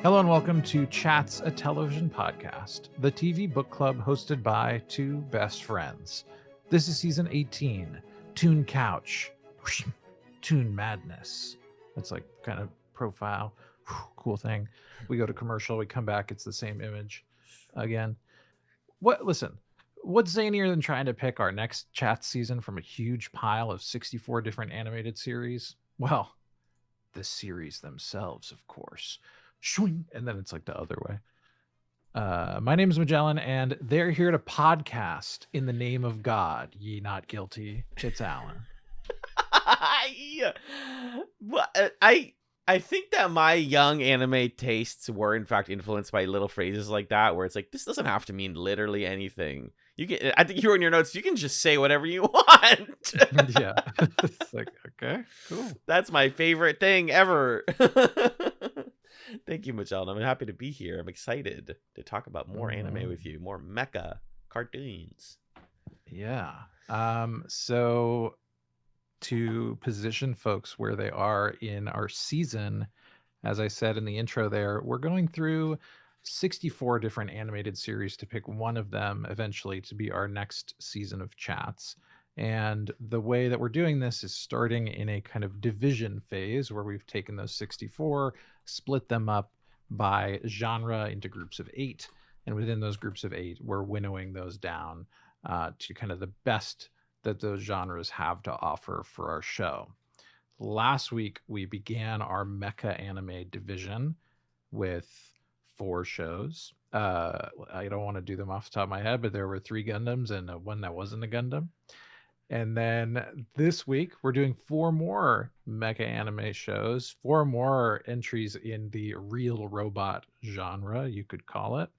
Hello and welcome to Chatz, a television podcast, the TV book club hosted by two best friends. This is season 18, Toon Couch, Toon Madness. That's like kind of profile, cool thing. We go to commercial, we come back, it's the same image again. Listen, what's zanier than trying to pick our next Chatz season from a huge pile of 64 different animated series? Well, the series themselves, of course. And then it's like the other way. My name is Magellan, and they're here to podcast in the name of God. Ye not guilty. It's Allen. I think that my young anime tastes were in fact influenced by little phrases like that, where it's like, this doesn't have to mean literally anything. I think you were in your notes, you can just say whatever you want. Yeah. It's like, okay, cool. That's my favorite thing ever. Thank you, Magellan. I'm happy to be here. I'm excited to talk about more anime with you, more mecha cartoons. Yeah. So to position folks where they are in our season, as I said in the intro there, we're going through 64 different animated series to pick one of them eventually to be our next season of Chats. And the way that we're doing this is starting in a kind of division phase where we've taken those 64, split them up by genre into groups of 8. And within those groups of 8, we're winnowing those down to kind of the best that those genres have to offer for our show. Last week, we began our mecha anime division with 4 shows. I don't want to do them off the top of my head, but there were 3 Gundams and one that wasn't a Gundam. And then this week, we're doing 4 more mecha anime shows, 4 more entries in the real robot genre, you could call it.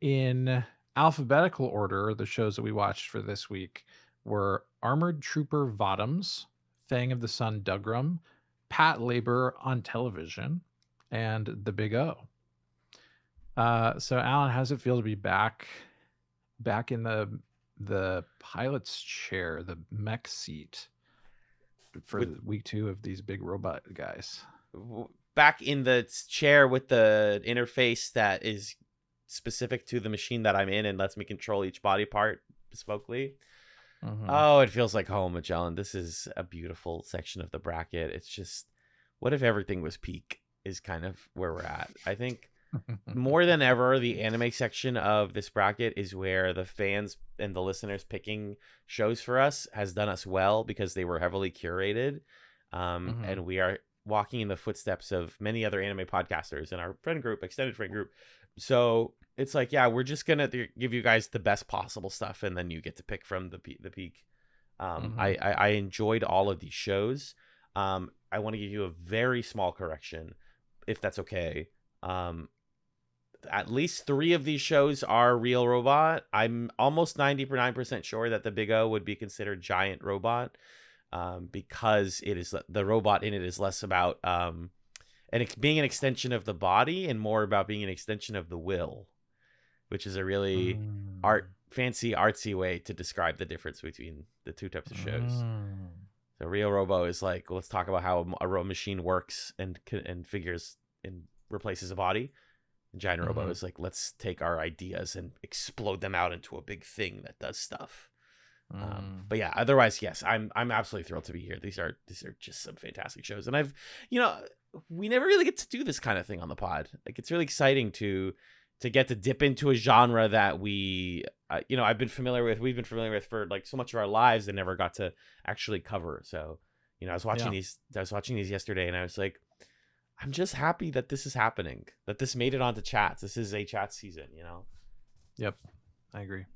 In alphabetical order, the shows that we watched for this week were Armored Trooper VOTOMS, Fang of the Sun Dougram, Patlabor on television, and The Big O. So Alan, how does it feel to be back in the pilot's chair, the mech seat for week 2 of these big robot guys? Back in the chair with the interface that is specific to the machine that I'm in and lets me control each body part bespokely. Mm-hmm. Oh, it feels like home, Magellan. This is a beautiful section of the bracket. It's just, what if everything was peak is kind of where we're at. I think more than ever, the anime section of this bracket is where the fans and the listeners picking shows for us has done us well because they were heavily curated. And we are walking in the footsteps of many other anime podcasters in our friend group, extended friend group. So it's like, yeah, we're just going to give you guys the best possible stuff. And then you get to pick from the peak. I enjoyed all of these shows. I want to give you a very small correction, if that's okay. At least 3 of these shows are real robot. I'm almost 99% sure that the Big O would be considered giant robot, because it is the robot in it is less about being an extension of the body and more about being an extension of the will, which is a really fancy artsy way to describe the difference between the 2 types of shows. So real robo is like, let's talk about how a machine works and figures and replaces a body. Giant Robo is like, let's take our ideas and explode them out into a big thing that does stuff. But yeah, otherwise, yes, I'm absolutely thrilled to be here. These are just some fantastic shows, and we never really get to do this kind of thing on the pod. Like, it's really exciting to get to dip into a genre that we've been familiar with for like so much of our lives and never got to actually cover. So, I was watching these yesterday, and I was like, I'm just happy that this is happening, that this made it onto Chats. This is a Chat season, Yep, I agree.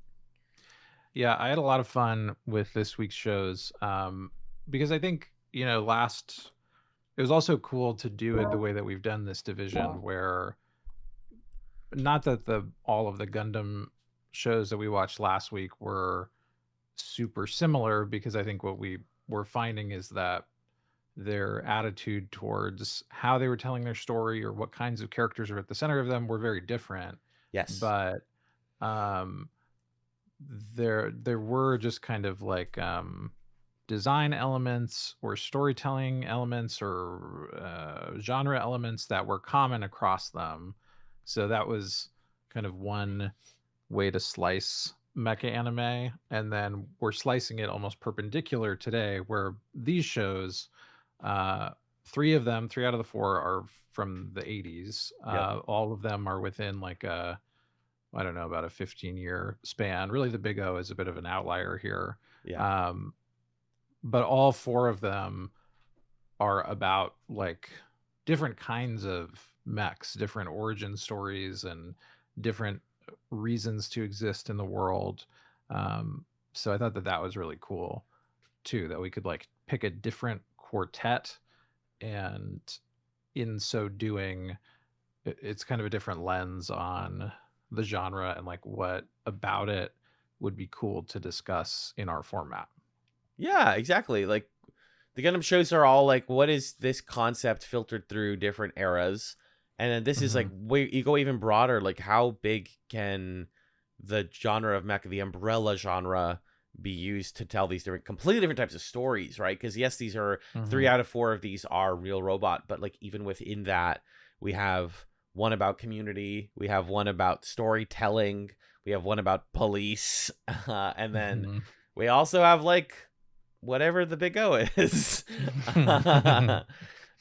Yeah, I had a lot of fun with this week's shows because I think, it was also cool to do it the way that we've done this division, where not that all of the Gundam shows that we watched last week were super similar, because I think what we were finding is that their attitude towards how they were telling their story or what kinds of characters are at the center of them were very different. Yes. But um there were just kind of like design elements or storytelling elements or genre elements that were common across them. So that was kind of one way to slice mecha anime. And then we're slicing it almost perpendicular today, where these shows, uh, three out of the four are from the 80s. Yep. All of them are within like I don't know, about a 15-year span. Really, the Big O is a bit of an outlier here. Yeah. Um, but all four of them are about like different kinds of mechs, different origin stories, and different reasons to exist in the world. So I thought that that was really cool too, that we could like pick a different quartet, and in so doing, it's kind of a different lens on the genre and like what about it would be cool to discuss in our format. Yeah, exactly. Like the Gundam shows are all like, what is this concept filtered through different eras? And then this is like, Mhm. you go even broader. Like, how big can the genre of mecha, the umbrella genre, be used to tell these completely different types of stories, right? Because yes, these are 3 Mhm. out of 4 of these are real robot, but like even within that, we have one about community, we have one about storytelling, we have one about police, and then Mhm. we also have like whatever the Big O is.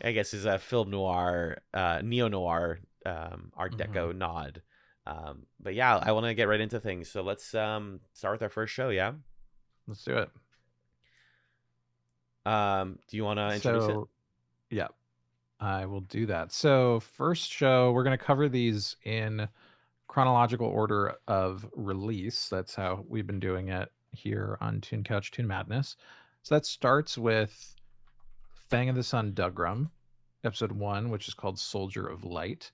I guess is a film noir, neo noir, Art Mhm. Deco nod. But yeah, I want to get right into things. So let's start with our first show. Yeah. Let's do it. Do you want to introduce it? So, yeah, I will do that. So, first show, we're going to cover these in chronological order of release. That's how we've been doing it here on Toon Couch, Toon Madness. So that starts with Fang of the Sun Dougram, episode 1, which is called Soldier of Light.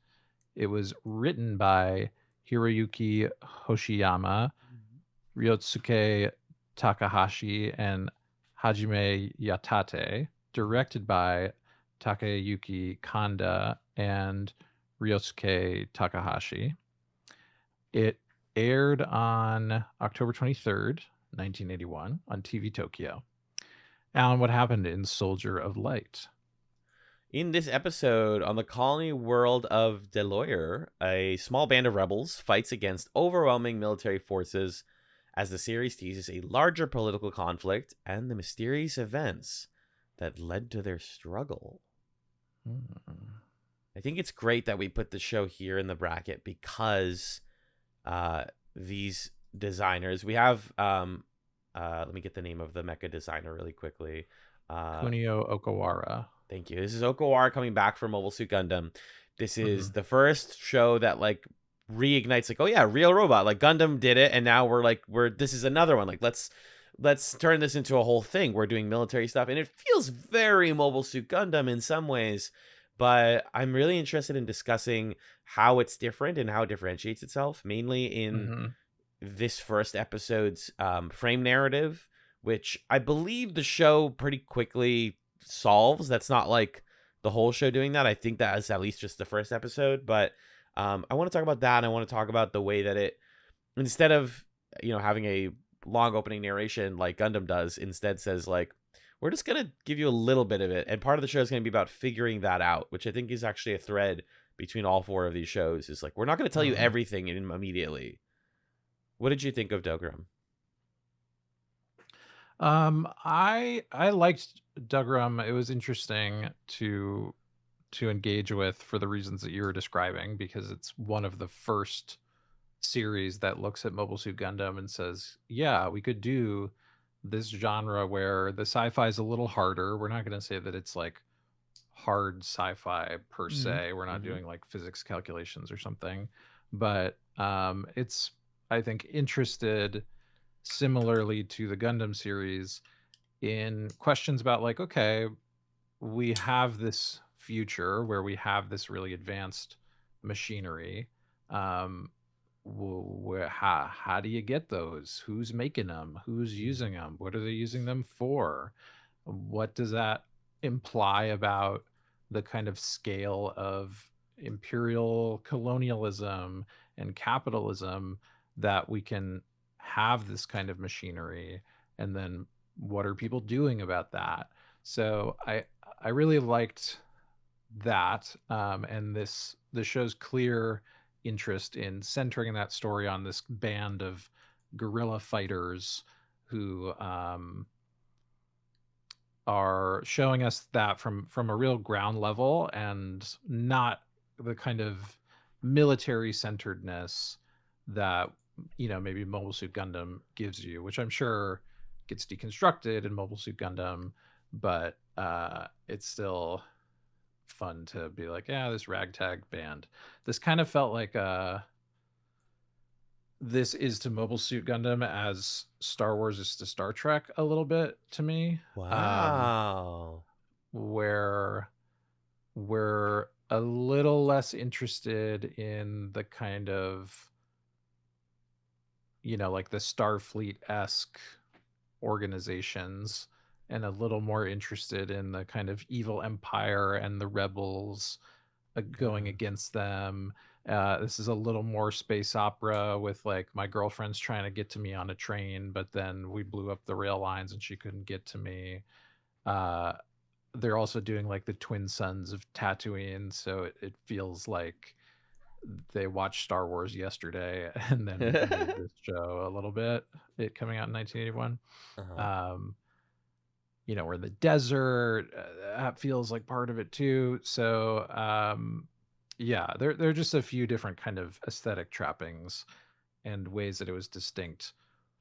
It was written by Hiroyuki Hoshiyama, Ryotsuke Takahashi, and Hajime Yatate, directed by Takayuki Kanda and Ryosuke Takahashi. It aired on October 23rd, 1981 on TV Tokyo. Alan, what happened in Soldier of Light? In this episode, on the colony world of Deloyer, a small band of rebels fights against overwhelming military forces as the series teases a larger political conflict and the mysterious events that led to their struggle. Hmm. I think it's great that we put the show here in the bracket because these designers, we have, let me get the name of the mecha designer really quickly. Kunio Okawara. Thank you. This is Okawara coming back from Mobile Suit Gundam. This Hmm. is the first show that like reignites like, oh yeah, real robot. Like Gundam did it, and now we're this is another one. Like let's turn this into a whole thing. We're doing military stuff, and it feels very Mobile Suit Gundam in some ways. But I'm really interested in discussing how it's different and how it differentiates itself, mainly in Hmm. this first episode's frame narrative, which I believe the show pretty quickly solves. That's not like the whole show doing that. I think that is at least just the first episode. But I want to talk about that. And I want to talk about the way that it, instead of, having a long opening narration like Gundam does, instead says like, we're just going to give you a little bit of it. And part of the show is going to be about figuring that out, which I think is actually a thread between all 4 of these shows. Is like, we're not going to tell you Hmm. everything immediately. What did you think of Dougram? I liked Dougram. It was interesting to engage with for the reasons that you were describing, because it's one of the first series that looks at Mobile Suit Gundam and says, yeah, we could do this genre where the sci-fi is a little harder. We're not going to say that it's like hard sci-fi per Mm-hmm. se. We're not Mm-hmm. doing like physics calculations or something, but it's, I think, interested similarly to the Gundam series in questions about like, okay, we have this future where we have this really advanced machinery, Um, how do you get those? Who's making them? Who's using them? What are they using them for? What does that imply about the kind of scale of imperial colonialism and capitalism that we can have this kind of machinery? And then what are people doing about that? So I really liked that, and the show's clear interest in centering that story on this band of guerrilla fighters who are showing us that from a real ground level, and not the kind of military centeredness that maybe Mobile Suit Gundam gives you, which I'm sure gets deconstructed in Mobile Suit Gundam, but it's still fun to be like, yeah, this ragtag band. This kind of felt like this is to Mobile Suit Gundam as Star Wars is to Star Trek a little bit to me. Wow. Where we're a little less interested in the kind of, like the Starfleet-esque organizations, and a little more interested in the kind of evil empire and the rebels going against them. This is a little more space opera with like my girlfriend's trying to get to me on a train, but then we blew up the rail lines and she couldn't get to me. They're also doing like the twin sons of Tatooine, so it feels like they watched Star Wars yesterday and then made this show a little bit. It coming out in 1981. We're in the desert. That feels like part of it too. So yeah, there are just a few different kind of aesthetic trappings and ways that it was distinct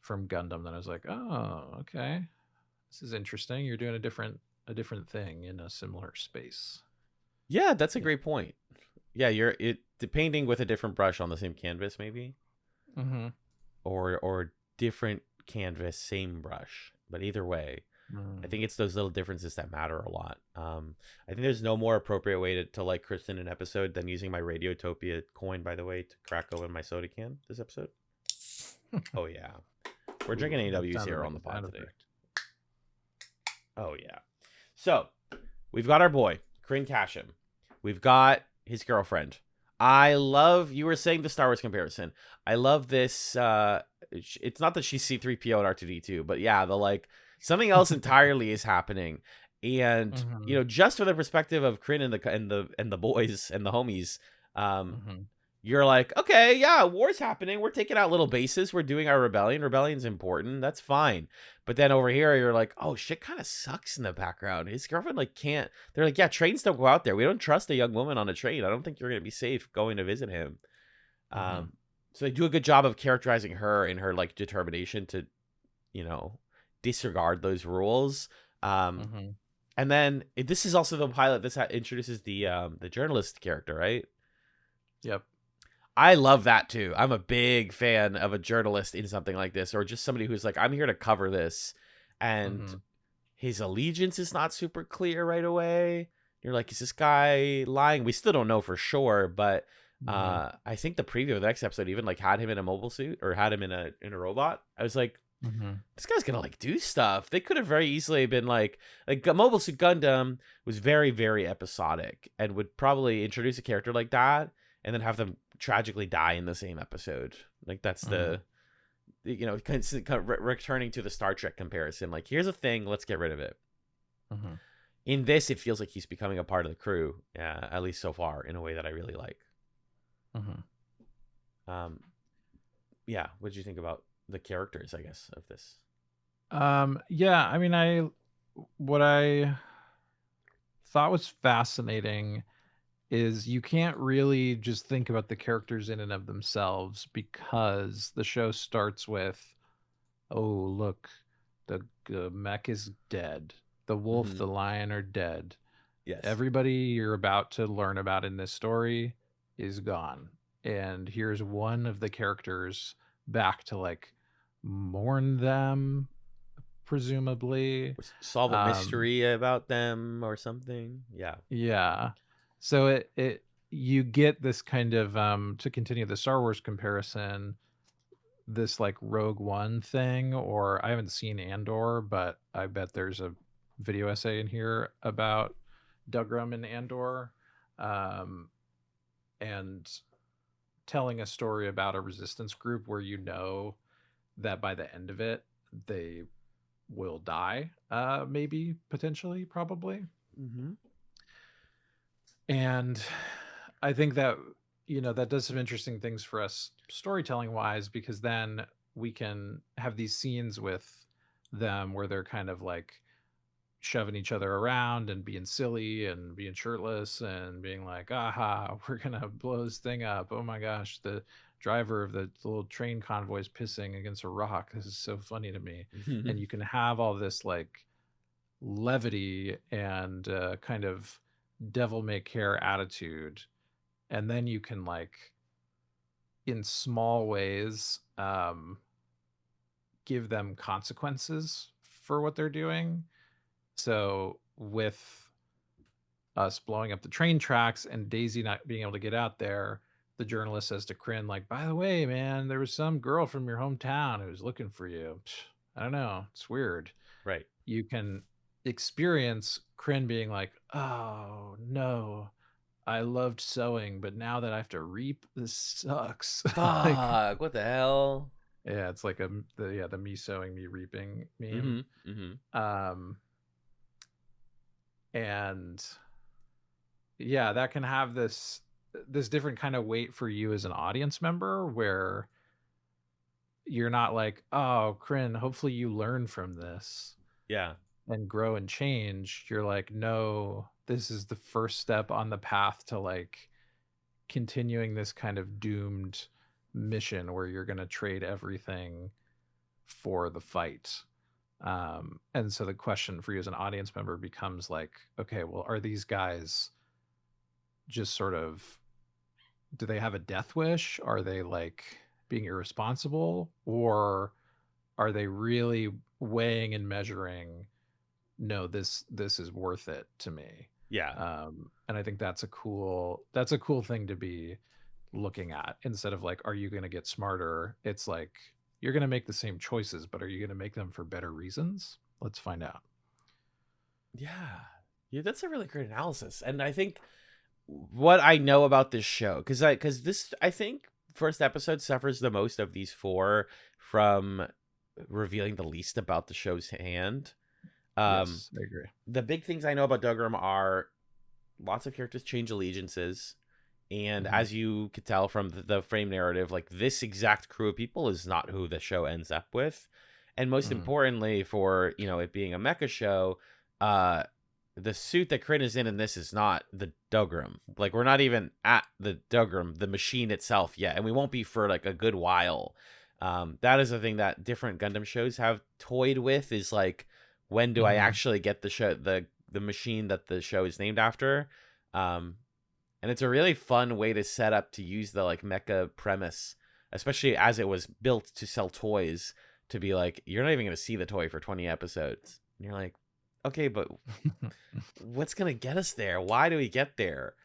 from Gundam that I was like, oh, okay, this is interesting. You're doing a different thing in a similar space. Yeah, that's a great point. Yeah, the painting with a different brush on the same canvas, maybe, or different canvas, same brush. But either way, I think it's those little differences that matter a lot. I think there's no more appropriate way to like Kristen an episode than using my Radiotopia coin, by the way, to crack open my soda can this episode. Oh yeah, we're drinking AWs here on the pod today. Oh yeah. So we've got our boy Kryn Kashim. We've got his girlfriend. You were saying the Star Wars comparison. I love this. It's not that she's C-3PO and R2-D2, but yeah, something else entirely is happening. And just for the perspective of Kryn and the boys and the homies, you're like, okay, yeah, war's happening. We're taking out little bases. We're doing our rebellion. Rebellion's important. That's fine. But then over here, you're like, oh, shit kind of sucks in the background. His girlfriend can't. They're like, yeah, trains don't go out there. We don't trust a young woman on a train. I don't think you're going to be safe going to visit him. So they do a good job of characterizing her in her determination to, disregard those rules. And then this is also the pilot. This introduces the journalist character, right? Yep. I love that too. I'm a big fan of a journalist in something like this, or just somebody who's like, I'm here to cover this, and his allegiance is not super clear right away. You're like, is this guy lying? We still don't know for sure, but I think the preview of the next episode even had him in a mobile suit or had him in a robot. I was like, this guy's gonna do stuff. They could have very easily been like Mobile Suit Gundam was very, very episodic and would probably introduce a character like that and then have them tragically die in the same episode. That's the returning to the Star Trek comparison. Here's a thing, let's get rid of it. In this, it feels like he's becoming a part of the crew, at least so far, in a way that I really like. Yeah, what did you think about the characters, I guess, of this? Yeah, I mean, what I thought was fascinating is you can't really just think about the characters in and of themselves, because the show starts with, oh, look, the mech is dead. The wolf, the lion are dead. Yes. Everybody you're about to learn about in this story is gone. And here's one of the characters back to mourn them, presumably. Solve a mystery about them or something. Yeah. Yeah. So it you get this kind of to continue the Star Wars comparison, this like Rogue One thing, or I haven't seen Andor, but I bet there's a video essay in here about Dougram and Andor, um, and telling a story about a resistance group where you know that by the end of it they will die, maybe, potentially, probably. Mm-hmm. And I think that, that does some interesting things for us storytelling wise, because then we can have these scenes with them where they're kind of like shoving each other around and being silly and being shirtless and being like, aha, we're gonna blow this thing up. Oh my gosh, the driver of the little train convoy is pissing against a rock. This is so funny to me. And you can have all this like levity and kind of devil may care attitude, and then you can like in small ways give them consequences for what they're doing. So with us blowing up the train tracks and Daisy not being able to get out there, the journalist says to Kryn, like, by the way, man, there was some girl from your hometown who was looking for you. I don't know, it's weird. Right. You can experience Kryn being like, oh no, I loved sewing, but now that I have to reap, this sucks. Like, Fuck, what the hell? yeah, it's like the me sewing, me reaping meme. Mm-hmm. Mm-hmm. And yeah, that can have this different kind of weight for you as an audience member, where you're not like, oh, Kryn, hopefully you learn from this Yeah. and grow and change. You're like, no, this is the first step on the path to like continuing this kind of doomed mission where you're going to trade everything for the fight. And so the question for you as an audience member becomes like, okay, well, are these guys just sort of, do they have a death wish? Are they like being irresponsible, or are they really weighing and measuring, no, this is worth it to me? Yeah. And I think that's a cool thing to be looking at, instead of like, are you going to get smarter? It's like, you're going to make the same choices, but are you going to make them for better reasons? Let's find out. Yeah. Yeah, that's a really great analysis. And I think what I know about this show, because this, I think, first episode suffers the most of these four from revealing the least about the show's hand. Yes, I agree. The big things I know about Dougram are lots of characters change allegiances. And as you could tell from the frame narrative, like, this exact crew of people is not who the show ends up with. And most importantly, for, it being a mecha show, the suit that Kryn is in this is not the Dougram. Like, we're not even at the Dougram, the machine itself, yet. And we won't be for like a good while. That is the thing that different Gundam shows have toyed with, is like, when do I actually get the show, the machine that the show is named after? And it's a really fun way to set up, to use the like mecha premise, especially as it was built to sell toys, to be like, you're not even going to see the toy for 20 episodes. And you're like, okay, but what's going to get us there? Why do we get there?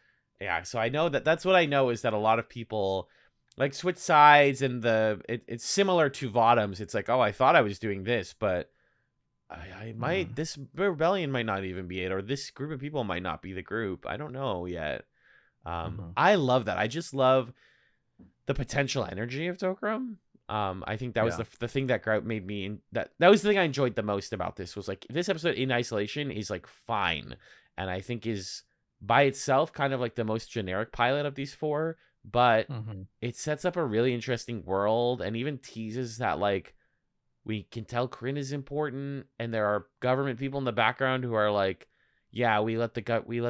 Yeah, so I know that's what I know, is that a lot of people like switch sides, and it's similar to VOTOMS. It's like, oh, I thought I was doing this, but I might, this rebellion might not even be it, or this group of people might not be the group. I don't know yet. I love that. I just love the potential energy of Dougram. I think that was the thing that made me, that was the thing I enjoyed the most about this, was like, this episode in isolation is like fine, and I think is by itself kind of like the most generic pilot of these four, but it sets up a really interesting world, and even teases that like, we can tell Kryn is important, and there are government people in the background who are like, yeah, we let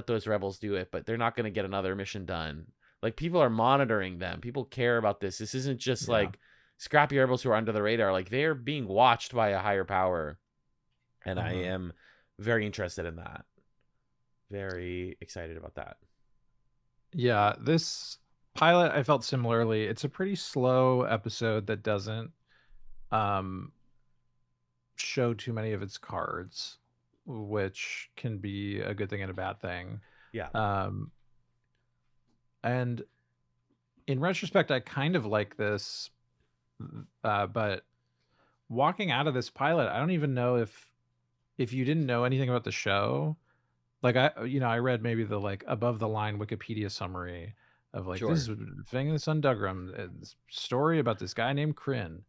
those rebels do it, but they're not going to get another mission done. Like, people are monitoring them. People care about this. This isn't just like scrappy rebels who are under the radar. Like, they're being watched by a higher power. And I am very interested in that. Very excited about that. Yeah, this pilot, I felt similarly. It's a pretty slow episode that doesn't show too many of its cards, which can be a good thing and a bad thing. Yeah. And in retrospect, I kind of like this, but walking out of this pilot, I don't even know if you didn't know anything about the show. Like I read maybe the like above the line Wikipedia summary of like this Sure. is Fang and the Sun Dougram story about this guy named Kryn.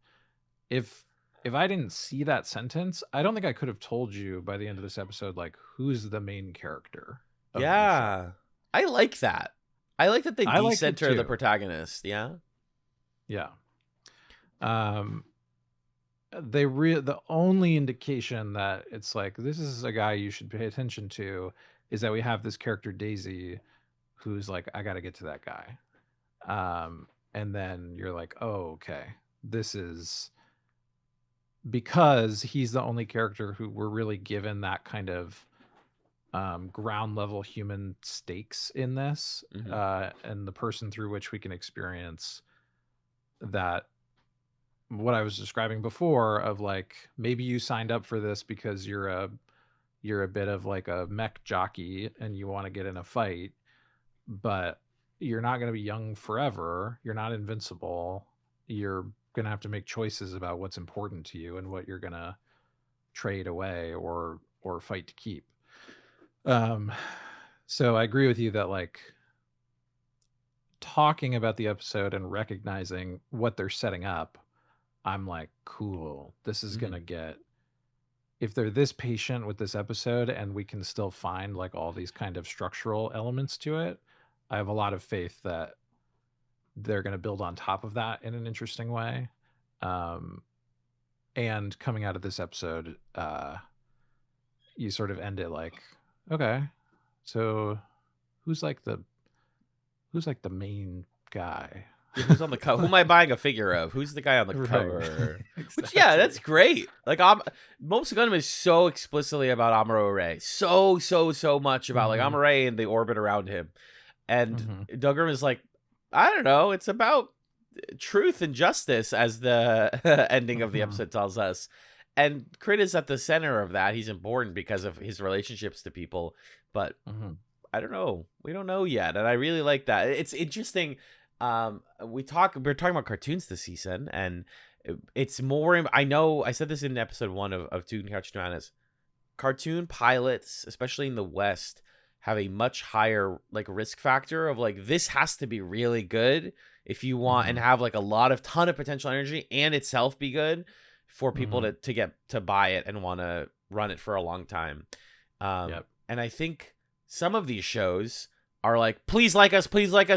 If I didn't see that sentence, I don't think I could have told you by the end of this episode like who's the main character of the show. Yeah. I like that. I like that they I like it decenter the too. protagonist. Yeah. Yeah. The only indication that it's like this is a guy you should pay attention to is that we have this character Daisy who's like, I got to get to that guy. And then you're like, oh, okay, this is because he's the only character who we're really given that kind of ground level human stakes in this, and the person through which we can experience that, what I was describing before of like maybe you signed up for this because you're a bit of like a mech jockey and you want to get in a fight, but you're not going to be young forever. You're not invincible. You're going to have to make choices about what's important to you and what you're going to trade away or fight to keep. So I agree with you that like talking about the episode and recognizing what they're setting up, I'm like, cool, this is going to get, if they're this patient with this episode and we can still find like all these kind of structural elements to it, I have a lot of faith that they're going to build on top of that in an interesting way. And coming out of this episode, you sort of end it like, okay, so who's like the main guy? Who's on the cover? Who am I buying a figure of? Who's the guy on the cover? Exactly. Which, yeah, that's great. Like, Most Gundam is so explicitly about Amuro Ray. So much about like Amuro and the orbit around him. And Dougram is like, I don't know, it's about truth and justice, as the ending of the episode tells us. And Kryn is at the center of that. He's important because of his relationships to people. But I don't know. We don't know yet. And I really like that. It's interesting. We're talking about cartoons this season, and it's more. I know I said this in episode 1 of Toon Couch Madness. Cartoon pilots, especially in the West, have a much higher like risk factor of like, this has to be really good if you want and have like a ton of potential energy and itself be good for people to get to buy it and want to run it for a long time. And I think some of these shows are like, please like us,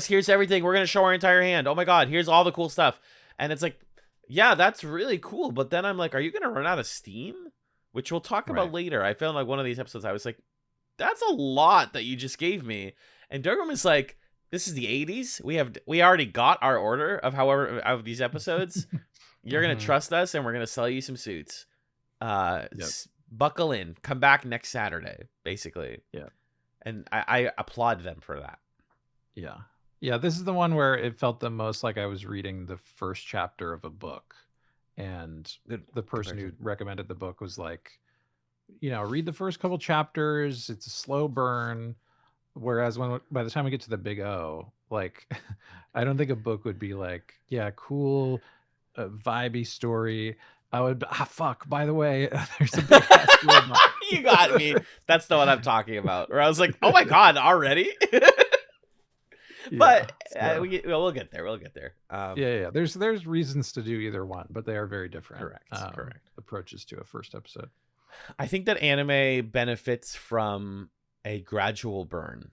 here's everything, we're gonna show our entire hand, oh my god, here's all the cool stuff. And it's like, yeah, that's really cool, but then I'm like, are you gonna run out of steam? Which we'll talk about later. I felt like one of these episodes I was like, that's a lot that you just gave me. And Dougram is like, this is the 80s, we already got our order of however of these episodes. You're gonna trust us and we're gonna sell you some suits. Buckle in, come back next Saturday, basically. And I applaud them for that. Yeah, this is the one where it felt the most like I was reading the first chapter of a book, and the person who recommended the book was like, read the first couple chapters, it's a slow burn, whereas by the time we get to the big O, like I don't think a book would be like, yeah, cool, vibey story. I would fuck, by the way, there's a big ass robot. You got me. That's the one I'm talking about, where I was like, oh my god, already? But we'll get there. There's reasons to do either one, but they are very different. Correct. Approaches to a first episode. I think that anime benefits from a gradual burn.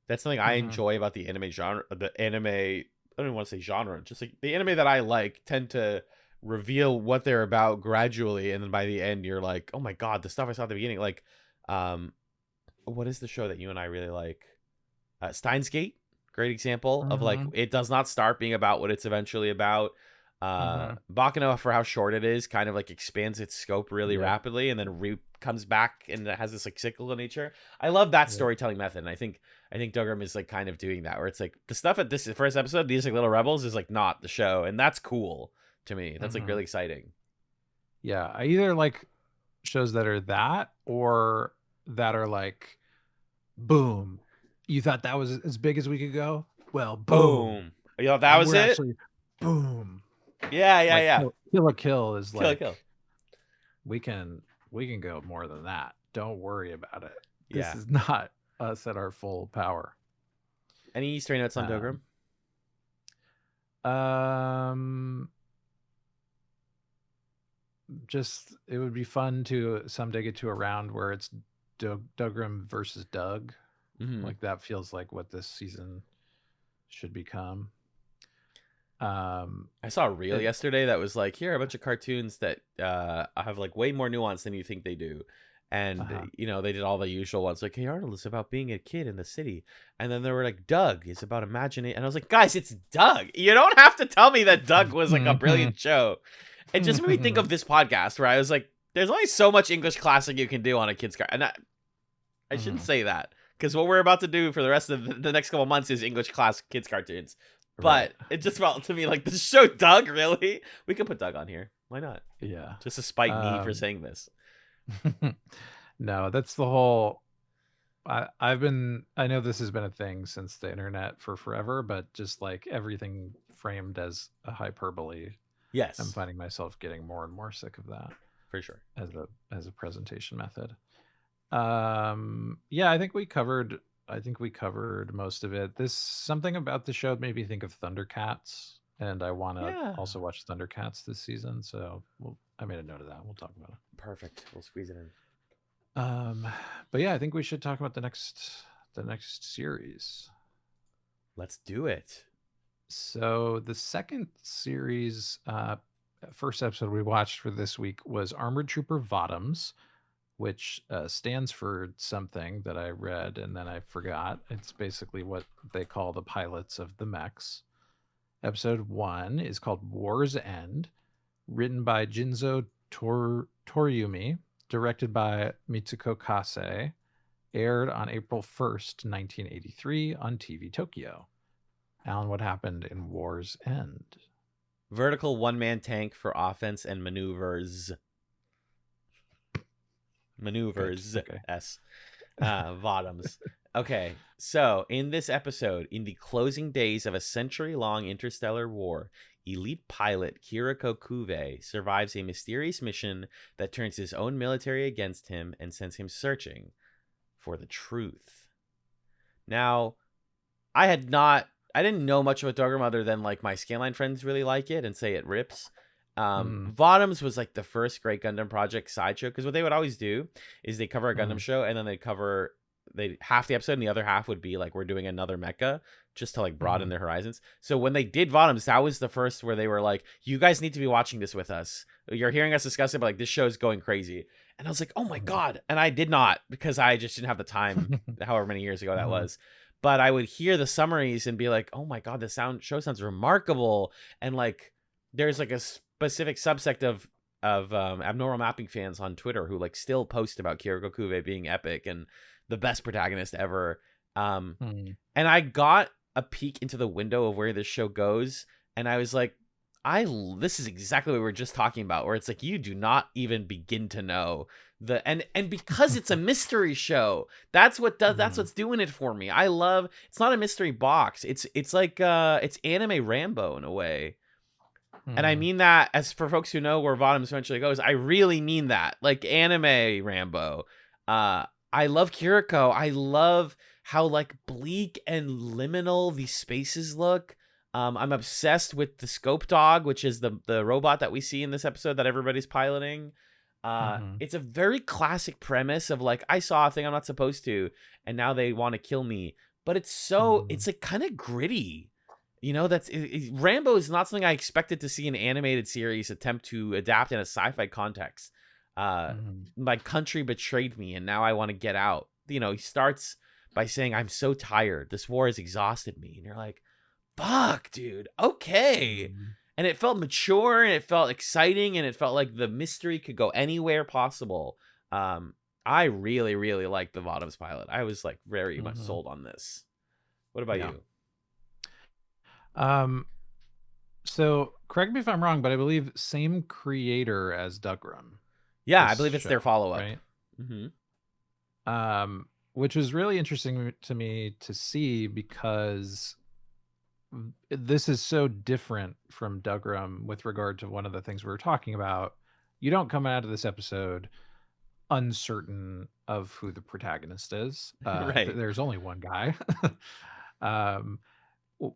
That's something I enjoy about the anime genre. I don't even want to say genre, just like the anime that I like tend to reveal what they're about gradually, and then by the end you're like, oh my god, the stuff I saw at the beginning. Like, what is the show that you and I really like? Steins Gate, great example of like, it does not start being about what it's eventually about. Bakano, for how short it is, kind of like expands its scope really rapidly, and then comes back, and it has this like cyclical nature. I love that storytelling method, and I think Dougram is like kind of doing that, where it's like the stuff at this first episode, these like little rebels, is like not the show, and that's cool to me. That's like really exciting. Yeah, I either like shows that are that, or that are like, boom, you thought that was as big as we could go? Well, Boom. Yo, that was it. Actually, boom. Yeah. Kill a kill is Kill a like kill. we can go more than that. Don't worry about it. Yeah. This is not us at our full power. Any Easter notes on Dougram? Just it would be fun to someday get to a round where it's Dougram versus Doug. Like that feels like what this season should become. I saw a reel yesterday that was like, here are a bunch of cartoons that have like way more nuance than you think they do. And, you know, they did all the usual ones like, hey, Arnold is about being a kid in the city. And then they were like, Doug is about imagining. And I was like, guys, it's Doug. You don't have to tell me that Doug was like a brilliant show. It just made me think of this podcast where I was like, there's only so much English classic you can do on a kid's car. And I shouldn't say that, because what we're about to do for the rest of the next couple months is English class kids cartoons. But it just felt to me like the show Doug, really? We could put Doug on here. Why not? Yeah. Just to spite me for saying this. No, that's the whole... I know this has been a thing since the internet for forever, but just like everything framed as a hyperbole. Yes. I'm finding myself getting more and more sick of that. For sure. As a presentation method. Yeah, I think we covered most of it. This something about the show made me think of Thundercats, and I want to also watch Thundercats this season. So I made a note of that. We'll talk about it. Perfect. We'll squeeze it in. But yeah, I think we should talk about the next series. Let's do it. So the second series, first episode we watched for this week was Armored Trooper VOTOMS, which stands for something that I read and then I forgot. It's basically what they call the pilots of the mechs. Episode 1 is called War's End, written by Jinzo Toriumi, directed by Mitsuko Kase, aired on April 1st, 1983 on TV Tokyo. Alan, what happened in War's End? Vertical one-man tank for offense and maneuvers. Okay. VOTOMS. Okay, so in this episode, in the closing days of a century-long interstellar war, elite pilot Kiriko Kuve survives a mysterious mission that turns his own military against him and sends him searching for the truth. Now, I didn't know much about Dougram other than like my Scanline friends really like it and say it rips. VOTOMS was like the first Great Gundam Project sideshow, because what they would always do is they cover a Gundam show and then they half the episode and the other half would be like, we're doing another mecha, just to like broaden their horizons. So when they did VOTOMS, that was the first where they were like, you guys need to be watching this with us. You're hearing us discuss it, but like this show is going crazy. And I was like, oh my God. And I did not, because I just didn't have the time, however many years ago that was. But I would hear the summaries and be like, oh my God, the show sounds remarkable. And like, there's like a specific subsect of abnormal mapping fans on Twitter who like still post about Kiriko Kuve being epic and the best protagonist ever. And I got a peek into the window of where this show goes, and I was like, this is exactly what we were just talking about, where it's like you do not even begin to know and because it's a mystery show, that's what's doing it for me. I love, it's not a mystery box. It's like it's anime Rambo in a way. And I mean that, as for folks who know where VOTOMS eventually goes, I really mean that, like anime Rambo. I love Kiriko. I love how like bleak and liminal these spaces look. I'm obsessed with the Scope Dog, which is the robot that we see in this episode that everybody's piloting. It's a very classic premise of like, I saw a thing I'm not supposed to, and now they want to kill me. But it's it's like kind of gritty. You know, Rambo is not something I expected to see an animated series attempt to adapt in a sci-fi context. My country betrayed me, and now I want to get out. You know, he starts by saying, I'm so tired. This war has exhausted me. And you're like, fuck, dude. Okay. And it felt mature, and it felt exciting, and it felt like the mystery could go anywhere possible. I really, really liked the VOTOMS pilot. I was like very much sold on this. What about you? So correct me if I'm wrong, but I believe same creator as Dougram. Yeah, I believe it's their follow-up. Right? Which was really interesting to me to see, because this is so different from Dougram with regard to one of the things we were talking about. You don't come out of this episode uncertain of who the protagonist is. Right. There's only one guy. um,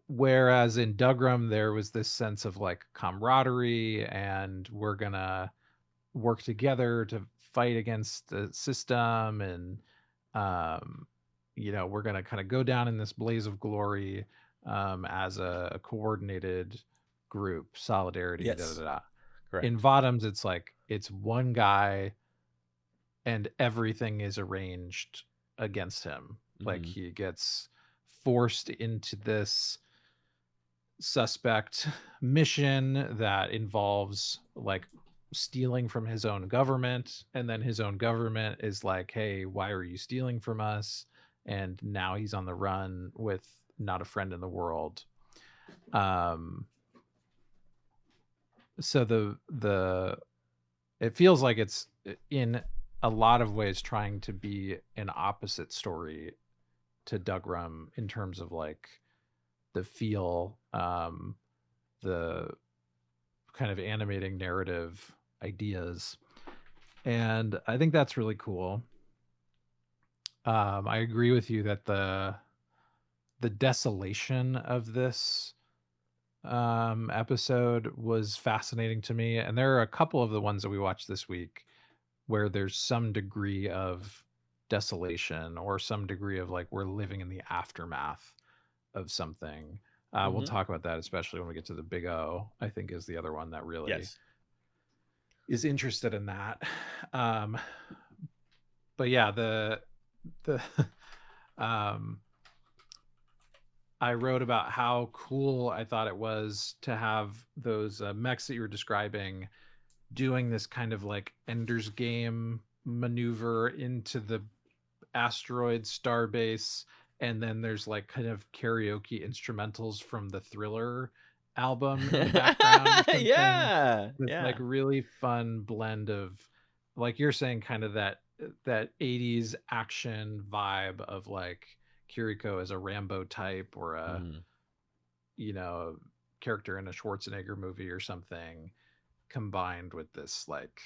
whereas in Dougram, there was this sense of like camaraderie, and we're gonna work together to fight against the system, and um, we're gonna kind of go down in this blaze of glory as a coordinated group, solidarity, da da Yes. da. Correct. In Votoms, it's like it's one guy and everything is arranged against him. Like he gets forced into this suspect mission that involves like stealing from his own government, and then his own government is like, hey, why are you stealing from us? And now he's on the run with not a friend in the world. So the it feels like it's in a lot of ways trying to be an opposite story to Dougram in terms of like the feel, the kind of animating narrative ideas. And I think that's really cool. I agree with you that the desolation of this episode was fascinating to me. And there are a couple of the ones that we watched this week where there's some degree of desolation or some degree of like we're living in the aftermath of something. We'll talk about that, especially when we get to the Big O, I think is the other one that really is interested in that. But yeah, the I wrote about how cool I thought it was to have those mechs that you were describing doing this kind of like Ender's Game maneuver into the asteroid starbase, and then there's like kind of karaoke instrumentals from the Thriller album in the background or something. Yeah. This like really fun blend of, like you're saying, kind of that 80s action vibe of like Kiriko as a Rambo type or a character in a Schwarzenegger movie or something, combined with this like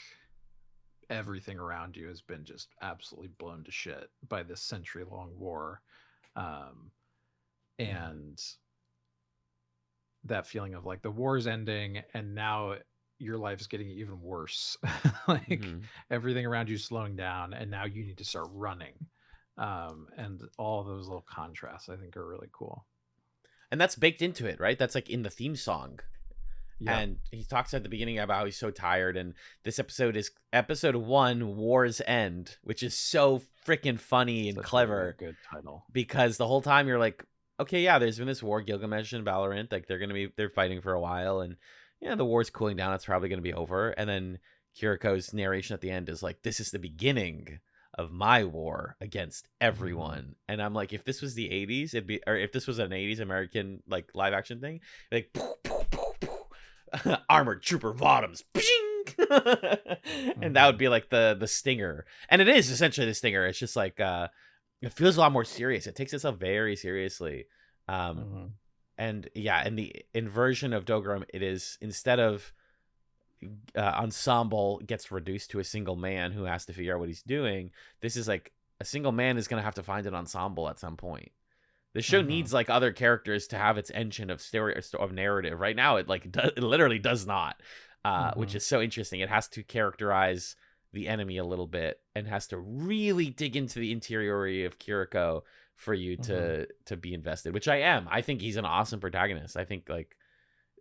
everything around you has been just absolutely blown to shit by this century-long war, and that feeling of like the war's ending and now your life is getting even worse. Like everything around you is slowing down and now you need to start running, and all those little contrasts I think are really cool. And that's baked into it, right? That's like in the theme song. Yeah. And he talks at the beginning about how he's so tired. And this episode is episode 1, War's End, which is so freaking funny and clever. Good title. Because the whole time you're like, okay, yeah, there's been this war, Gilgamesh and Valorant. Like they're fighting for a while. And yeah, the war's cooling down. It's probably going to be over. And then Kiriko's narration at the end is like, this is the beginning of my war against everyone. And I'm like, if this was the 80s, or if this was an 80s American like live action thing, like poof, poof, poof, poof, armored trooper VOTOMS, and that would be like the stinger. And it is essentially the stinger. It's just like it feels a lot more serious. It takes itself very seriously. And yeah, in the inversion of Dougram, it is, instead of ensemble gets reduced to a single man who has to figure out what he's doing, this is like a single man is going to have to find an ensemble at some point. The show needs like other characters to have its engine of story of narrative. Right now it like it literally does not, which is so interesting. It has to characterize the enemy a little bit and has to really dig into the interiority of Kiriko for you to be invested, which I am. I think he's an awesome protagonist. I think like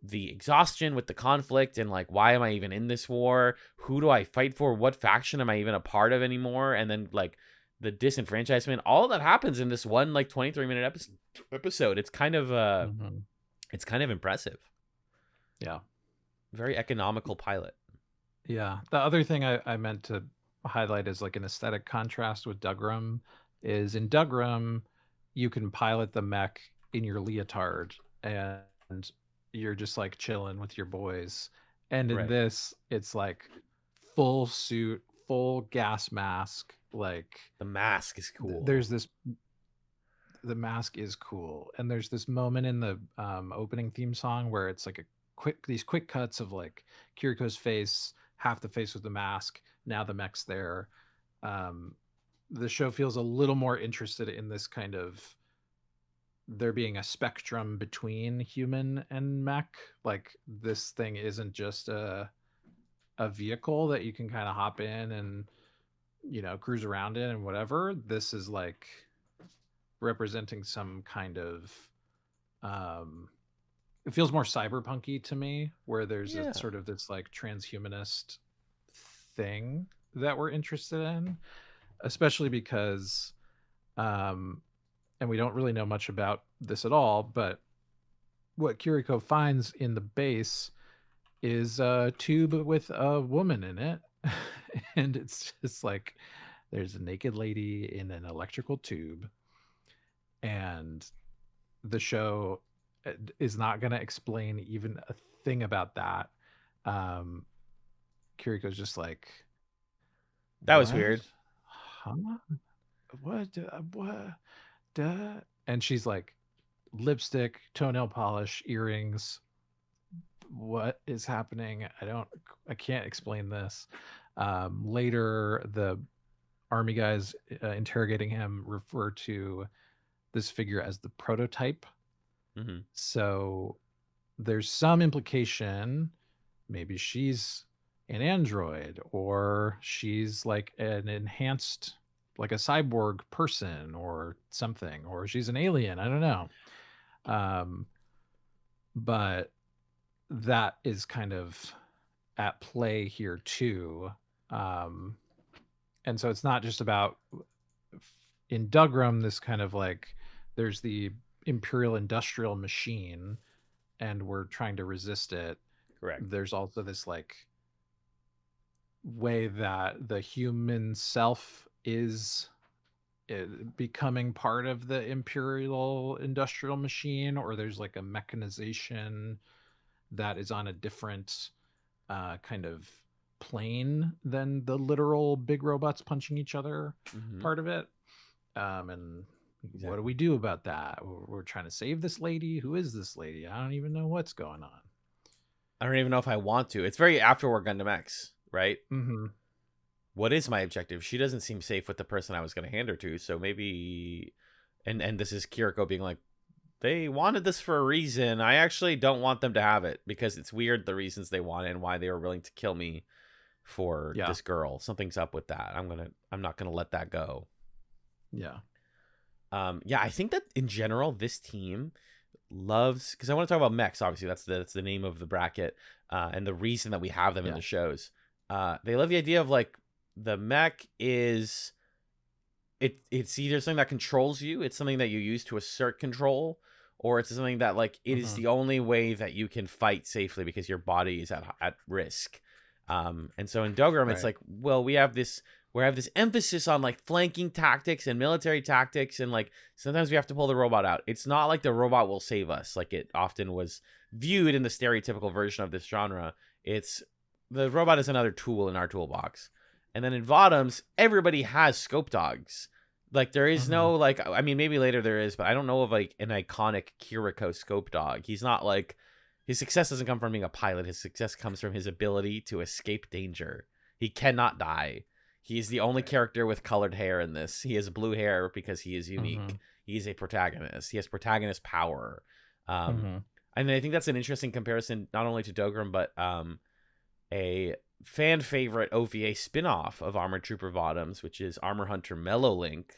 the exhaustion with the conflict and like, why am I even in this war? Who do I fight for? What faction am I even a part of anymore? And then like the disenfranchisement, all that happens in this one like 23-minute episode. It's kind of it's kind of impressive. Yeah. Very economical pilot. Yeah. The other thing I meant to highlight is like an aesthetic contrast with Dougram is in Dougram, you can pilot the mech in your leotard and you're just like chilling with your boys. And in this, it's like full suit, full gas mask. Like the mask is cool. There's this the mask is cool. And there's this moment in the opening theme song where it's like these quick cuts of like Kiriko's face, half the face with the mask. Now the mech's there. The show feels a little more interested in this kind of there being a spectrum between human and mech. Like this thing isn't just a vehicle that you can kind of hop in and cruise around in and whatever. This is like representing some kind of it feels more cyberpunky to me, where there's a sort of this like transhumanist thing that we're interested in, especially because and we don't really know much about this at all, but what Kiriko finds in the base is a tube with a woman in it. And it's just like there's a naked lady in an electrical tube, and the show is not going to explain even a thing about that. Kiriko's just like, that was weird. Huh? What? Duh. And she's like, lipstick, toenail polish, earrings. What is happening? I can't explain this. Later, the army guys interrogating him refer to this figure as the prototype. Mm-hmm. So there's some implication. Maybe she's an android, or she's like an enhanced, like a cyborg person or something, or she's an alien. I don't know. But that is kind of at play here too. And so it's not just about in Dougram, this kind of like there's the imperial industrial machine and we're trying to resist it. Correct. There's also this like way that the human self is becoming part of the imperial industrial machine, or there's like a mechanization that is on a different kind of plane than the literal big robots punching each other part of it. And what do we do about that? We're trying to save this lady. Who is this lady? I don't even know what's going on. I don't even know if I want to. It's very Afterwar Gundam X, right? Mm-hmm. What is my objective? She doesn't seem safe with the person I was going to hand her to. So maybe, and this is Kiriko being like, they wanted this for a reason. I actually don't want them to have it because it's weird the reasons they want it and why they were willing to kill me for this girl. Something's up with that. I'm not gonna let that go. Yeah. I think that in general this team loves, because I want to talk about mechs. Obviously, that's the name of the bracket, and the reason that we have them in the shows. They love the idea of like the mech is it's either something that controls you, it's something that you use to assert control, or it's something that like it is the only way that you can fight safely because your body is at risk. And so in Dougram, it's like, well, we have this emphasis on like flanking tactics and military tactics, and like sometimes we have to pull the robot out. It's not like the robot will save us like it often was viewed in the stereotypical version of this genre. It's the robot is another tool in our toolbox. And then in VOTOMS, everybody has scope dogs. Like there is no like, I mean, maybe later there is, but I don't know of like an iconic Kiriko scope dog. He's not like, his success doesn't come from being a pilot. His success comes from his ability to escape danger. He cannot die. He is the only character with colored hair in this. He has blue hair because he is unique. He is a protagonist. He has protagonist power. And I think that's an interesting comparison, not only to Dougram, but a fan favorite OVA spin-off of Armored Trooper VOTOMS, which is Armor Hunter Mellow Link,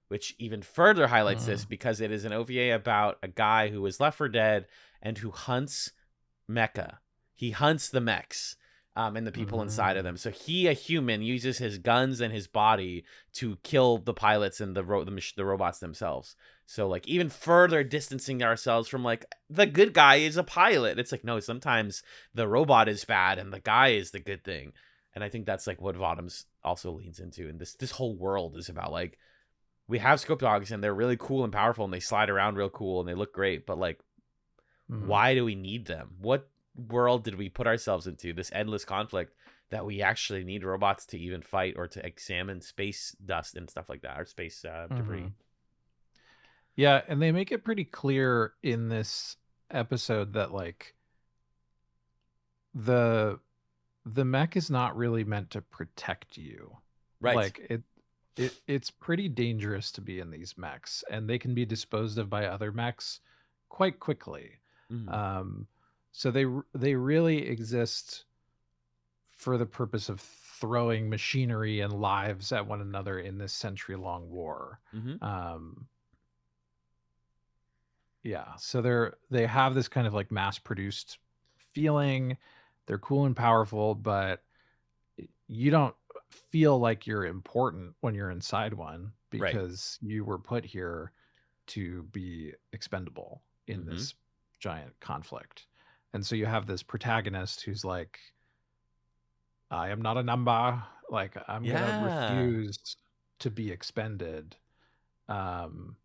which even further highlights this because it is an OVA about a guy who is left for dead and who hunts mecha. He hunts the mechs and the people inside of them. So he, a human, uses his guns and his body to kill the pilots and the robots themselves. So like even further distancing ourselves from like the good guy is a pilot. It's like, no, sometimes the robot is bad and the guy is the good thing. And I think that's like what VOTOMS also leans into. And this whole world is about like, we have scope dogs and they're really cool and powerful and they slide around real cool and they look great. But like, why do we need them? What world did we put ourselves into? This endless conflict that we actually need robots to even fight or to examine space dust and stuff like that, or space debris. Yeah, and they make it pretty clear in this episode that like the mech is not really meant to protect you. Right. Like it's pretty dangerous to be in these mechs, and they can be disposed of by other mechs quite quickly. Mm. Um, so they really exist for the purpose of throwing machinery and lives at one another in this century-long war. Mm-hmm. Um, yeah, so they have this kind of like mass-produced feeling. They're cool and powerful, but you don't feel like you're important when you're inside one Right. because you were put here to be expendable in Mm-hmm. this giant conflict. And so you have this protagonist who's like, I am not a number. Like, I'm going to Yeah. refuse to be expended. Um,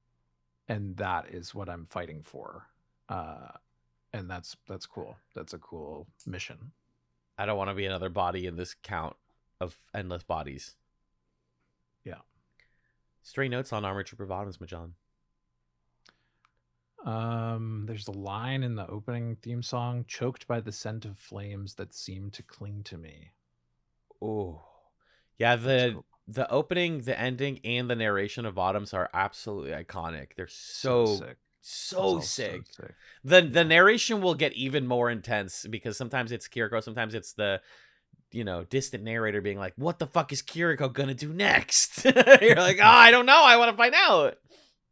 and that is what I'm fighting for. And that's cool. That's a cool mission. I don't want to be another body in this count of endless bodies. Yeah. Stray notes on Armored Trooper VOTOMS, Magellan. There's a line in the opening theme song, choked by the scent of flames that seem to cling to me. Oh, yeah. That's cool. The opening, the ending, and the narration of VOTOMS are absolutely iconic. They're So so sick. so It's all sick. so sick. The Yeah. narration will get even more intense because sometimes it's Kiriko, sometimes it's the distant narrator being like, "What the fuck is Kiriko gonna do next?" You're like, "Oh, I don't know. I want to find out."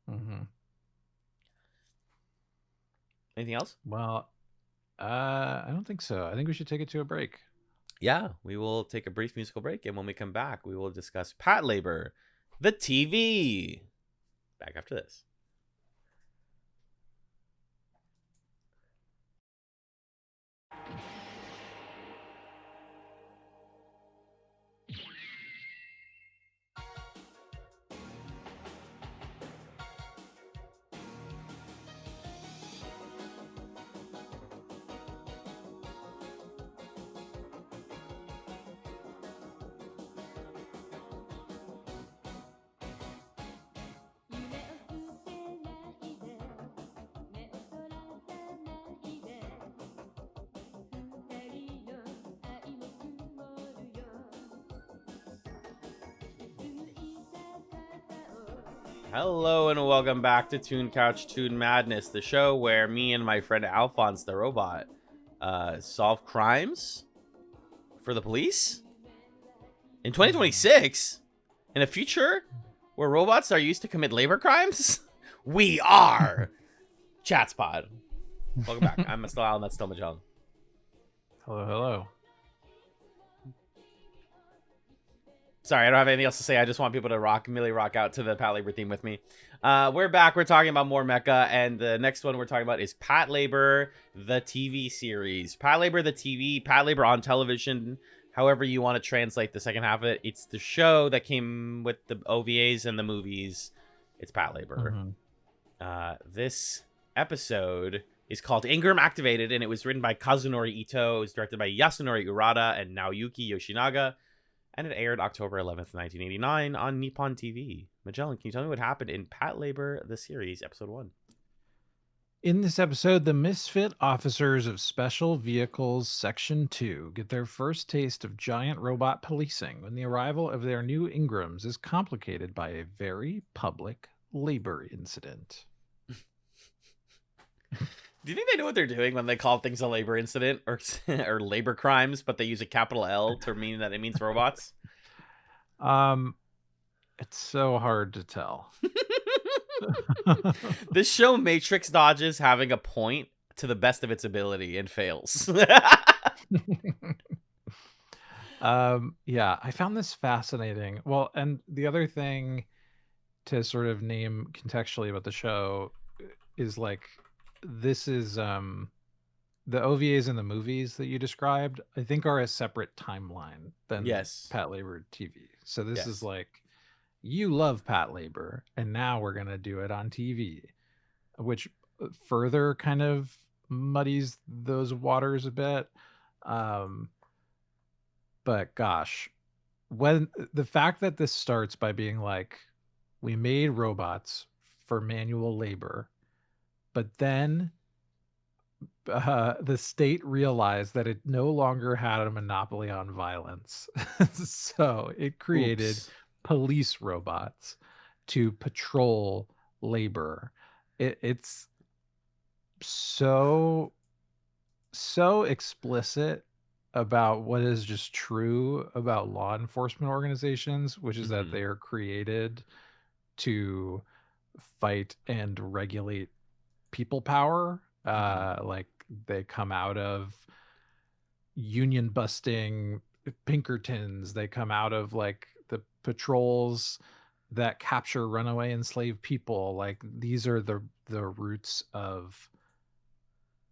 Mm-hmm. Anything else? Well, I don't think so. I think we should take it to a break. Yeah, we will take a brief musical break, and when we come back, we will discuss Patlabor, the TV. Back after this. Hello and welcome back to Toon Couch, Toon Madness, the show where me and my friend Alphonse the robot solve crimes for the police in 2026, in a future where robots are used to commit labor crimes. We are Chatz Pod. Welcome back. I'm still Allen. That's still Magellan. Hello, hello. Sorry, I don't have anything else to say. I just want people to immediately rock out to the Patlabor theme with me. We're back. We're talking about more mecha, and the next one we're talking about is Patlabor, the TV series. Patlabor, the TV, Patlabor on television, however you want to translate the second half of it. It's the show that came with the OVAs and the movies. It's Patlabor. Mm-hmm. This episode is called Ingram Activated, and it was written by Kazunori Ito. It was directed by Yasunori Urata and Naoyuki Yoshinaga. And it aired October 11th, 1989 on Nippon TV. Magellan, can you tell me what happened in Patlabor, the series, episode 1? In this episode, the misfit officers of Special Vehicles Section 2 get their first taste of giant robot policing when the arrival of their new Ingrams is complicated by a very public labor incident. Do you think they know what they're doing when they call things a labor incident or or labor crimes, but they use a capital L to mean that it means robots? It's so hard to tell. This show Matrix dodges having a point to the best of its ability and fails. Yeah, I found this fascinating. Well, and the other thing to sort of name contextually about the show is like this is the OVAs and the movies that you described, I think, are a separate timeline than Yes. Patlabor TV. So this Yes. is like, you love Patlabor, and now we're gonna do it on TV, which further kind of muddies those waters a bit. But gosh, when the fact that this starts by being like, we made robots for manual labor. But then the state realized that it no longer had a monopoly on violence. So it created Oops. police robots to patrol labor. It's so explicit about what is just true about law enforcement organizations, which is that Mm-hmm. they are created to fight and regulate people power. Mm-hmm. Like they come out of union busting Pinkertons. They come out of like the patrols that capture runaway enslaved people. Like these are the roots of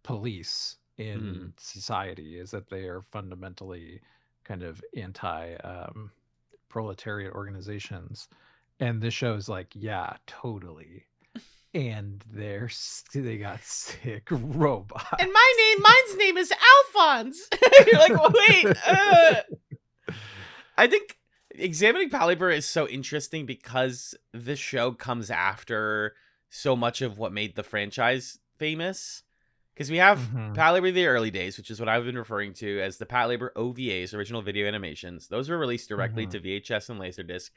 police Mm-hmm. in society, is that they are fundamentally kind of anti proletariat organizations. And this show is like, yeah, totally. And they got sick And robots. mine's name is Alphonse. You're like, wait. I think examining Patlabor is so interesting because this show comes after so much of what made the franchise famous. Because we have Mm-hmm. Patlabor the early days, which is what I've been referring to as the Patlabor OVAs, original video animations. Those were released directly Mm-hmm. to VHS and Laserdisc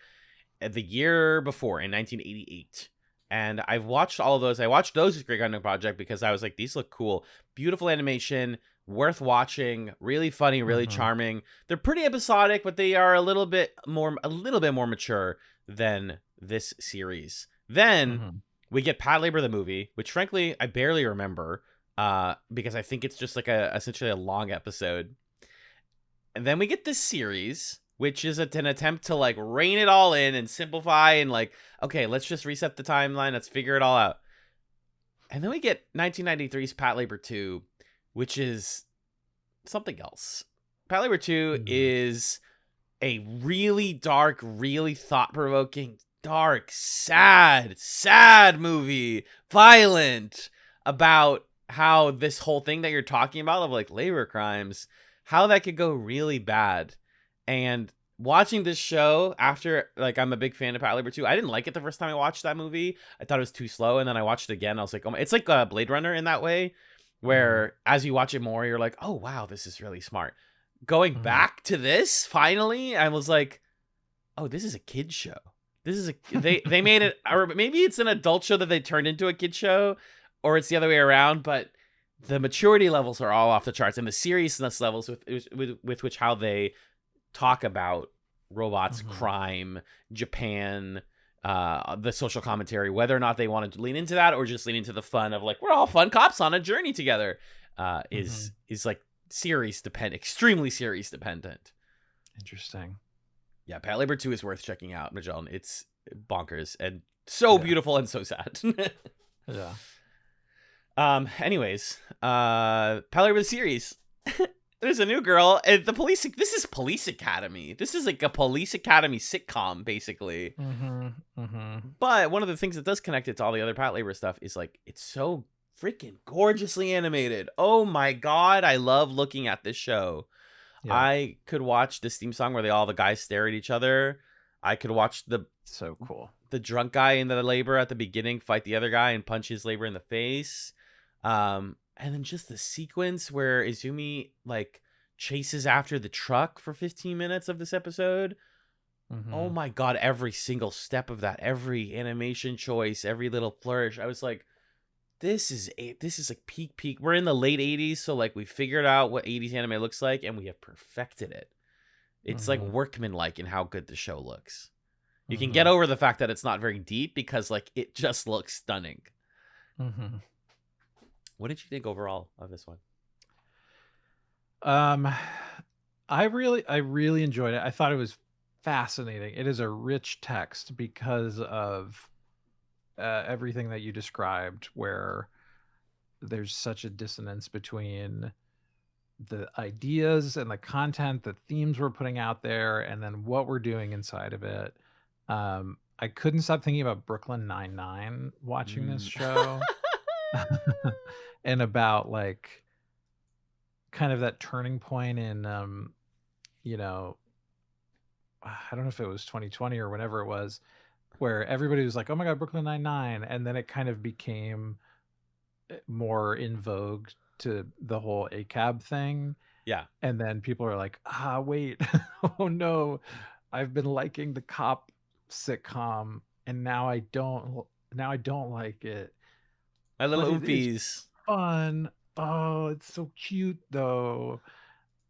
the year before in 1988. And I've watched all of those. I watched those with Great Gundam Project because I was like, these look cool. Beautiful animation, worth watching, really funny, really Mm-hmm. charming. They're pretty episodic, but they are a little bit more mature than this series. Then Mm-hmm. we get Patlabor the movie, which frankly I barely remember, because I think it's just like essentially a long episode. And then we get this series, which is an attempt to like rein it all in and simplify and like, okay, let's just reset the timeline. Let's figure it all out. And then we get 1993's Patlabor 2, which is something else. Patlabor 2 Mm-hmm. is a really dark, really thought-provoking, dark, sad movie, violent, about how this whole thing that you're talking about of like labor crimes, how that could go really bad. And watching this show after, like, I'm a big fan of Patlabor 2. I didn't like it the first time I watched that movie. I thought it was too slow, and then I watched it again. I was like, oh my, it's like Blade Runner in that way, where as you watch it more, you're like, oh wow, this is really smart. Going Mm-hmm. back to this, finally, I was like, oh, this is a kid show. This is they made it, or maybe it's an adult show that they turned into a kid show, or it's the other way around. But the maturity levels are all off the charts, and the seriousness levels with which how they talk about robots, Mm-hmm. crime, Japan, the social commentary, whether or not they wanted to lean into that or just lean into the fun of like, we're all fun cops on a journey together, Mm-hmm. is like series dependent, extremely series dependent. Interesting. Yeah, Patlabor 2 is worth checking out, Magellan. It's bonkers and so Yeah. beautiful and so sad. Yeah. Anyways, Patlabor the Series. There's a new girl and the police. This is Police Academy. This is like a Police Academy sitcom, basically. Mm-hmm. Mm-hmm. But one of the things that does connect it to all the other Patlabor stuff is like, it's so freaking gorgeously animated. Oh my god, I love looking at this show. Yeah. I could watch this theme song where all the guys stare at each other. I could watch So cool. the drunk guy in the labor at the beginning fight the other guy and punch his labor in the face. And then just the sequence where Izumi like chases after the truck for 15 minutes of this episode. Mm-hmm. Oh my god, every single step of that, every animation choice, every little flourish. I was like, this is like peak. We're in the late 80s, so like we figured out what 80s anime looks like and we have perfected it. It's like Mm-hmm. workmanlike in how good the show looks. You can Mm-hmm. get over the fact that it's not very deep because like it just looks stunning. Mm-hmm. What did you think overall of this one? I really enjoyed it. I thought it was fascinating. It is a rich text because of everything that you described, where there's such a dissonance between the ideas and the content, the themes we're putting out there, and then what we're doing inside of it. I couldn't stop thinking about Brooklyn Nine-Nine watching this show. And about like kind of that turning point in you know, I don't know if it was 2020 or whenever it was, where everybody was like, "Oh my god, Brooklyn Nine-Nine," and then it kind of became more in vogue to the whole ACAB thing. Yeah. And then people are like, wait, oh no, I've been liking the cop sitcom, and now I don't like it. My little But it's oofies. fun. Oh, it's so cute though.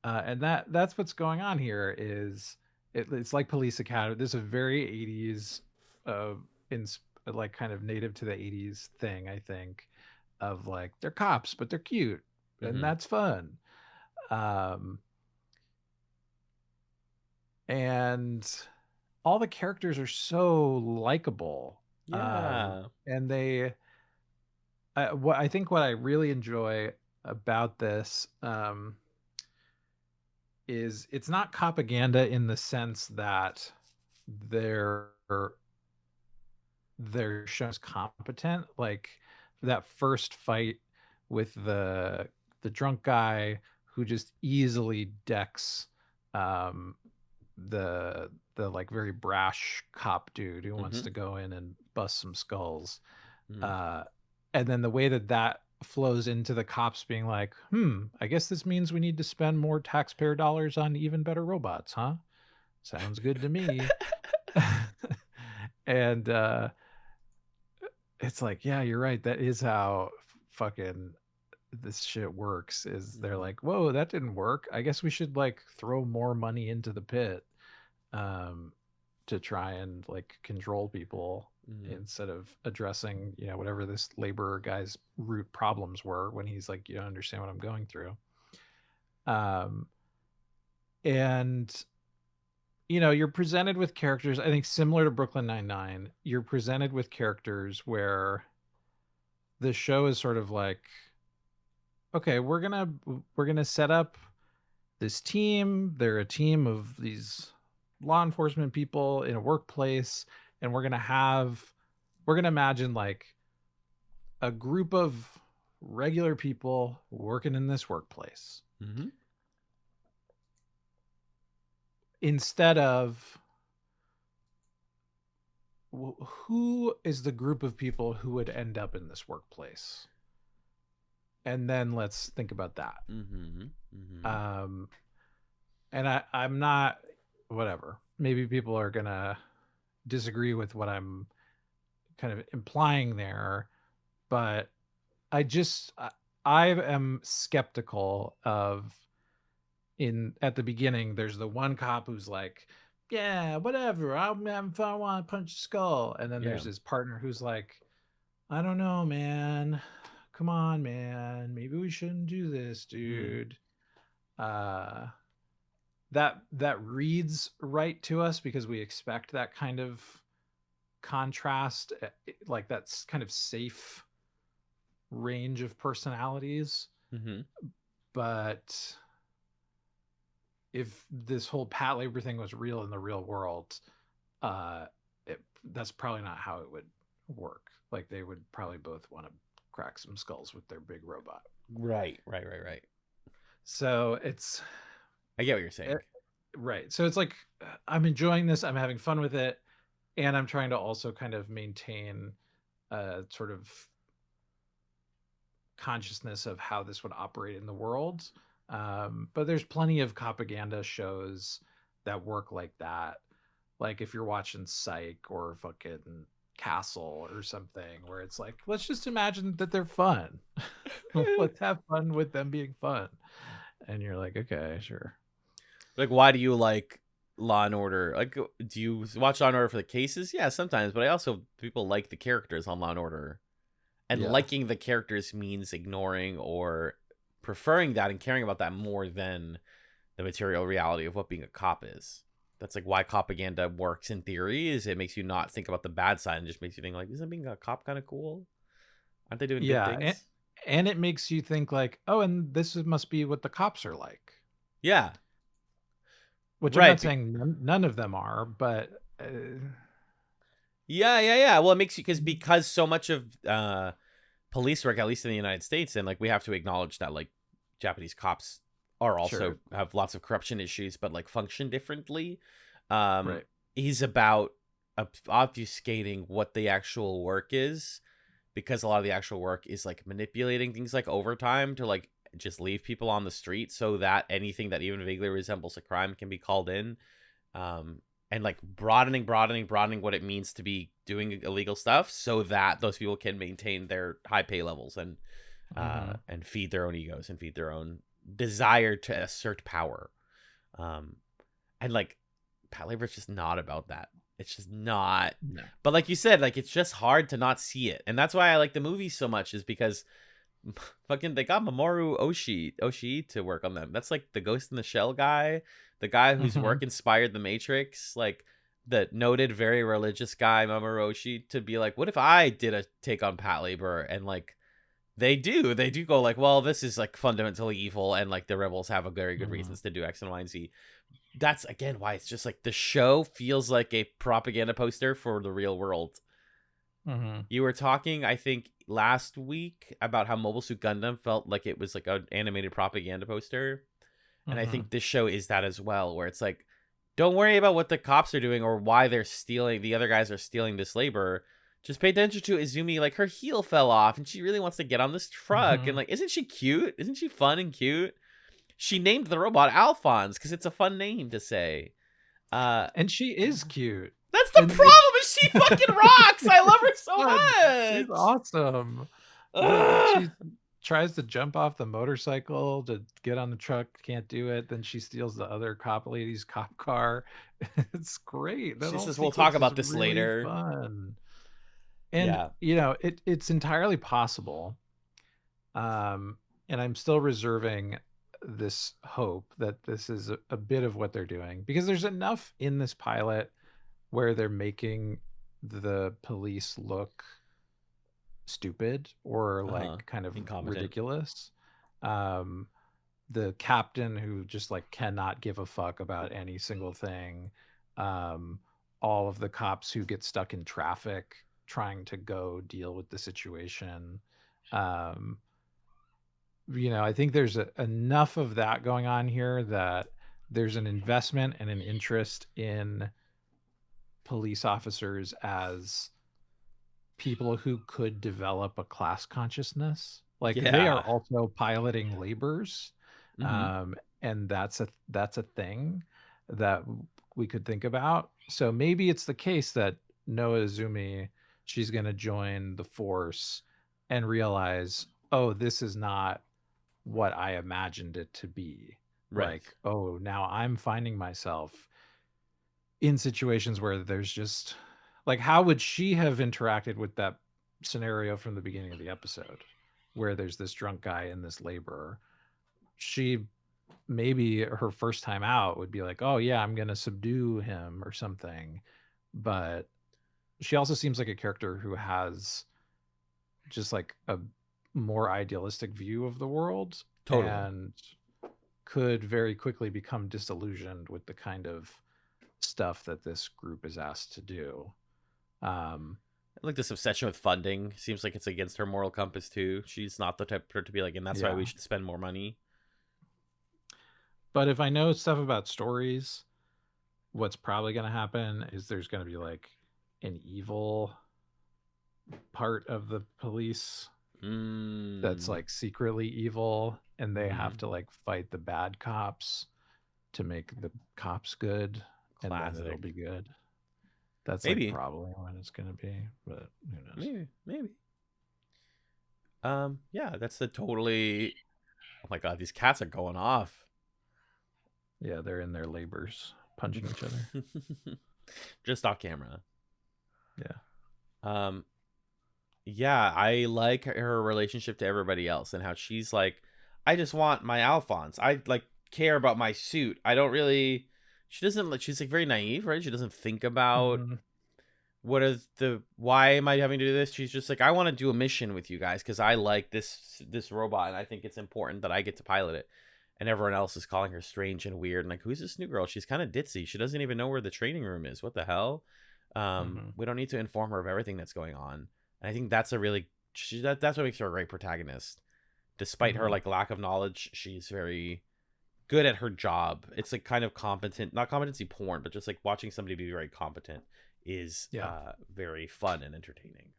And that's what's going on here is it's like Police Academy. This is a very 80s in like kind of native to the 80s thing, I think, of like they're cops, but they're cute, and Mm-hmm. that's fun. Um and all the characters are so likable. Yeah. And what I think what I really enjoy about this is it's not propaganda in the sense that their their show's competent. Like that first fight with the drunk guy who just easily decks um the like very brash cop dude who wants Mm-hmm. to go in and bust some skulls. Mm-hmm. uh and then the way that that flows into the cops being like, I guess this means we need to spend more taxpayer dollars on even better robots, huh? Sounds good to me. And it's like, yeah, you're right, that is how fucking this shit works. Is they're Mm-hmm. like, whoa, that didn't work, I guess we should like throw more money into the pit um to try and like control people Mm-hmm. instead of addressing, whatever this labor guy's root problems were, when he's like, you don't understand what I'm going through. um and you're presented with characters, I think, similar to Brooklyn Nine-Nine. You're presented with characters where the show is sort of like, okay, we're gonna set up this team. They're a team of these law enforcement people in a workplace, and we're gonna imagine like a group of regular people working in this workplace, Mm-hmm. instead of who is the group of people who would end up in this workplace, and then let's think about that. Mm-hmm. Mm-hmm. um and I'm not, whatever, maybe people are gonna disagree with what I'm kind of implying there, but I am skeptical of, in at the beginning there's the one cop who's like, yeah, whatever, I'm having fun, I want to punch a skull, and then Yeah. there's his partner who's like, I don't know, man, come on, man, maybe we shouldn't do this, Mm-hmm. dude. uh that reads right to us because we expect that kind of contrast, like that's kind of safe range of personalities. Mm-hmm. But if this whole Patlabor thing was real in the real world, uh, that's probably not how it would work. Like they would probably both want to crack some skulls with their big robot. Right. Right. Right. Right. So it's I get what you're saying. right. So it's like, I'm enjoying this. I'm having fun with it, and I'm trying to also kind of maintain a sort of consciousness of how this would operate in the world. But there's plenty of propaganda shows that work like that. Like if you're watching Psych or fucking Castle or something, where it's like, let's just imagine that they're fun. Let's have fun with them being fun. And you're like, okay, sure. Like, why do you like Law and Order? Like, do you watch Law and Order for the cases? Yeah, sometimes, but I also, people like the characters on Law and Order. And Yeah. liking the characters means ignoring or preferring that and caring about that more than the material reality of what being a cop is. That's like why propaganda works in theory, is it makes you not think about the bad side and just makes you think like, isn't being a cop kind of cool? Aren't they doing good Yeah. things? And it makes you think like, oh, and this must be what the cops are like. Yeah. Which I'm Right. not saying none of them are, but Yeah. Well, it makes you, because so much of police work, at least in the United States, and like we have to acknowledge that like Japanese cops are also sure. have lots of corruption issues, but like function differently. Um, Right. he's about obfuscating what the actual work is, because a lot of the actual work is like manipulating things like overtime to like just leave people on the street so that anything that even vaguely resembles a crime can be called in. And like broadening what it means to be doing illegal stuff so that those people can maintain their high pay levels and feed their own egos and feed their own desire to assert power. And like Patlabor's just not about that. It's just not. No. But like you said, like it's just hard to not see it. And that's why I like the movie so much, is because fucking they got Mamoru Oshii to work on them. That's like the Ghost in the Shell guy, the guy whose work inspired The Matrix, like the noted very religious guy Mamoru Oshii, to be like, what if I did a take on Patlabor? And like they do go like, well, this is like fundamentally evil, and like the rebels have a very good reasons to do X and Y and Z. That's again why it's just like the show feels like a propaganda poster for the real world. You were talking, I think, last week about how Mobile Suit Gundam felt like it was like an animated propaganda poster. And I think this show is that as well, where it's like, don't worry about what the cops are doing or why they're stealing, the other guys are stealing this labor. Just pay attention to Izumi, like her heel fell off and she really wants to get on this truck. And like, isn't she cute? Isn't she fun and cute? She named the robot Alphonse because it's a fun name to say. And she is cute. That's the problem, is she fucking rocks. I love her so much. She's awesome. She tries to jump off the motorcycle to get on the truck, can't do it. Then she steals the other cop lady's cop car. It's great. She says, we'll talk about this really later. Fun. And you know, it's entirely possible. And I'm still reserving this hope that this is a bit of what they're doing, because there's enough in this pilot where they're making the police look stupid or like kind of incompetent, ridiculous. The captain who just like cannot give a fuck about any single thing. All of the cops who get stuck in traffic trying to go deal with the situation. You know, I think there's enough of that going on here that there's an investment and an interest in police officers as people who could develop a class consciousness. Like they are also piloting labors. And that's a thing that we could think about. So maybe it's the case that Noa Izumi, she's going to join the force and realize, oh, this is not what I imagined it to be. Right. Like, oh, now I'm finding myself in situations where there's just like, how would she have interacted with that scenario from the beginning of the episode where there's this drunk guy and this laborer? She maybe her first time out would be like, oh yeah, I'm going to subdue him or something. But she also seems like a character who has just like a more idealistic view of the world. Totally. And could very quickly become disillusioned with the kind of stuff that this group is asked to do. Like this obsession with funding seems like it's against her moral compass too. She's not the type to be like, and that's why we should spend more money. But if I know stuff about stories, what's probably going to happen is there's going to be like an evil part of the police that's like secretly evil, and they have to like fight the bad cops to make the cops good. Classic. And then it'll be good. That's maybe like probably when it's gonna be, but who knows? Maybe. Yeah, that's the totally. Oh my god, these cats are going off. Yeah, they're in their labors, punching each other. Just off camera. Yeah. Yeah, I like her relationship to everybody else and how she's like, I just want my Alphonse. I like care about my suit. I don't really. She doesn't like. She's like very naive, right? She doesn't think about why am I having to do this? She's just like, I want to do a mission with you guys because I like this robot and I think it's important that I get to pilot it. And everyone else is calling her strange and weird and like, who's this new girl? She's kind of ditzy. She doesn't even know where the training room is. What the hell? We don't need to inform her of everything that's going on. And I think that's a really that's what makes her a great protagonist. Despite her like lack of knowledge, she's very good at her job. It's like kind of competent, not competency porn, but just like watching somebody be very competent is very fun and entertaining.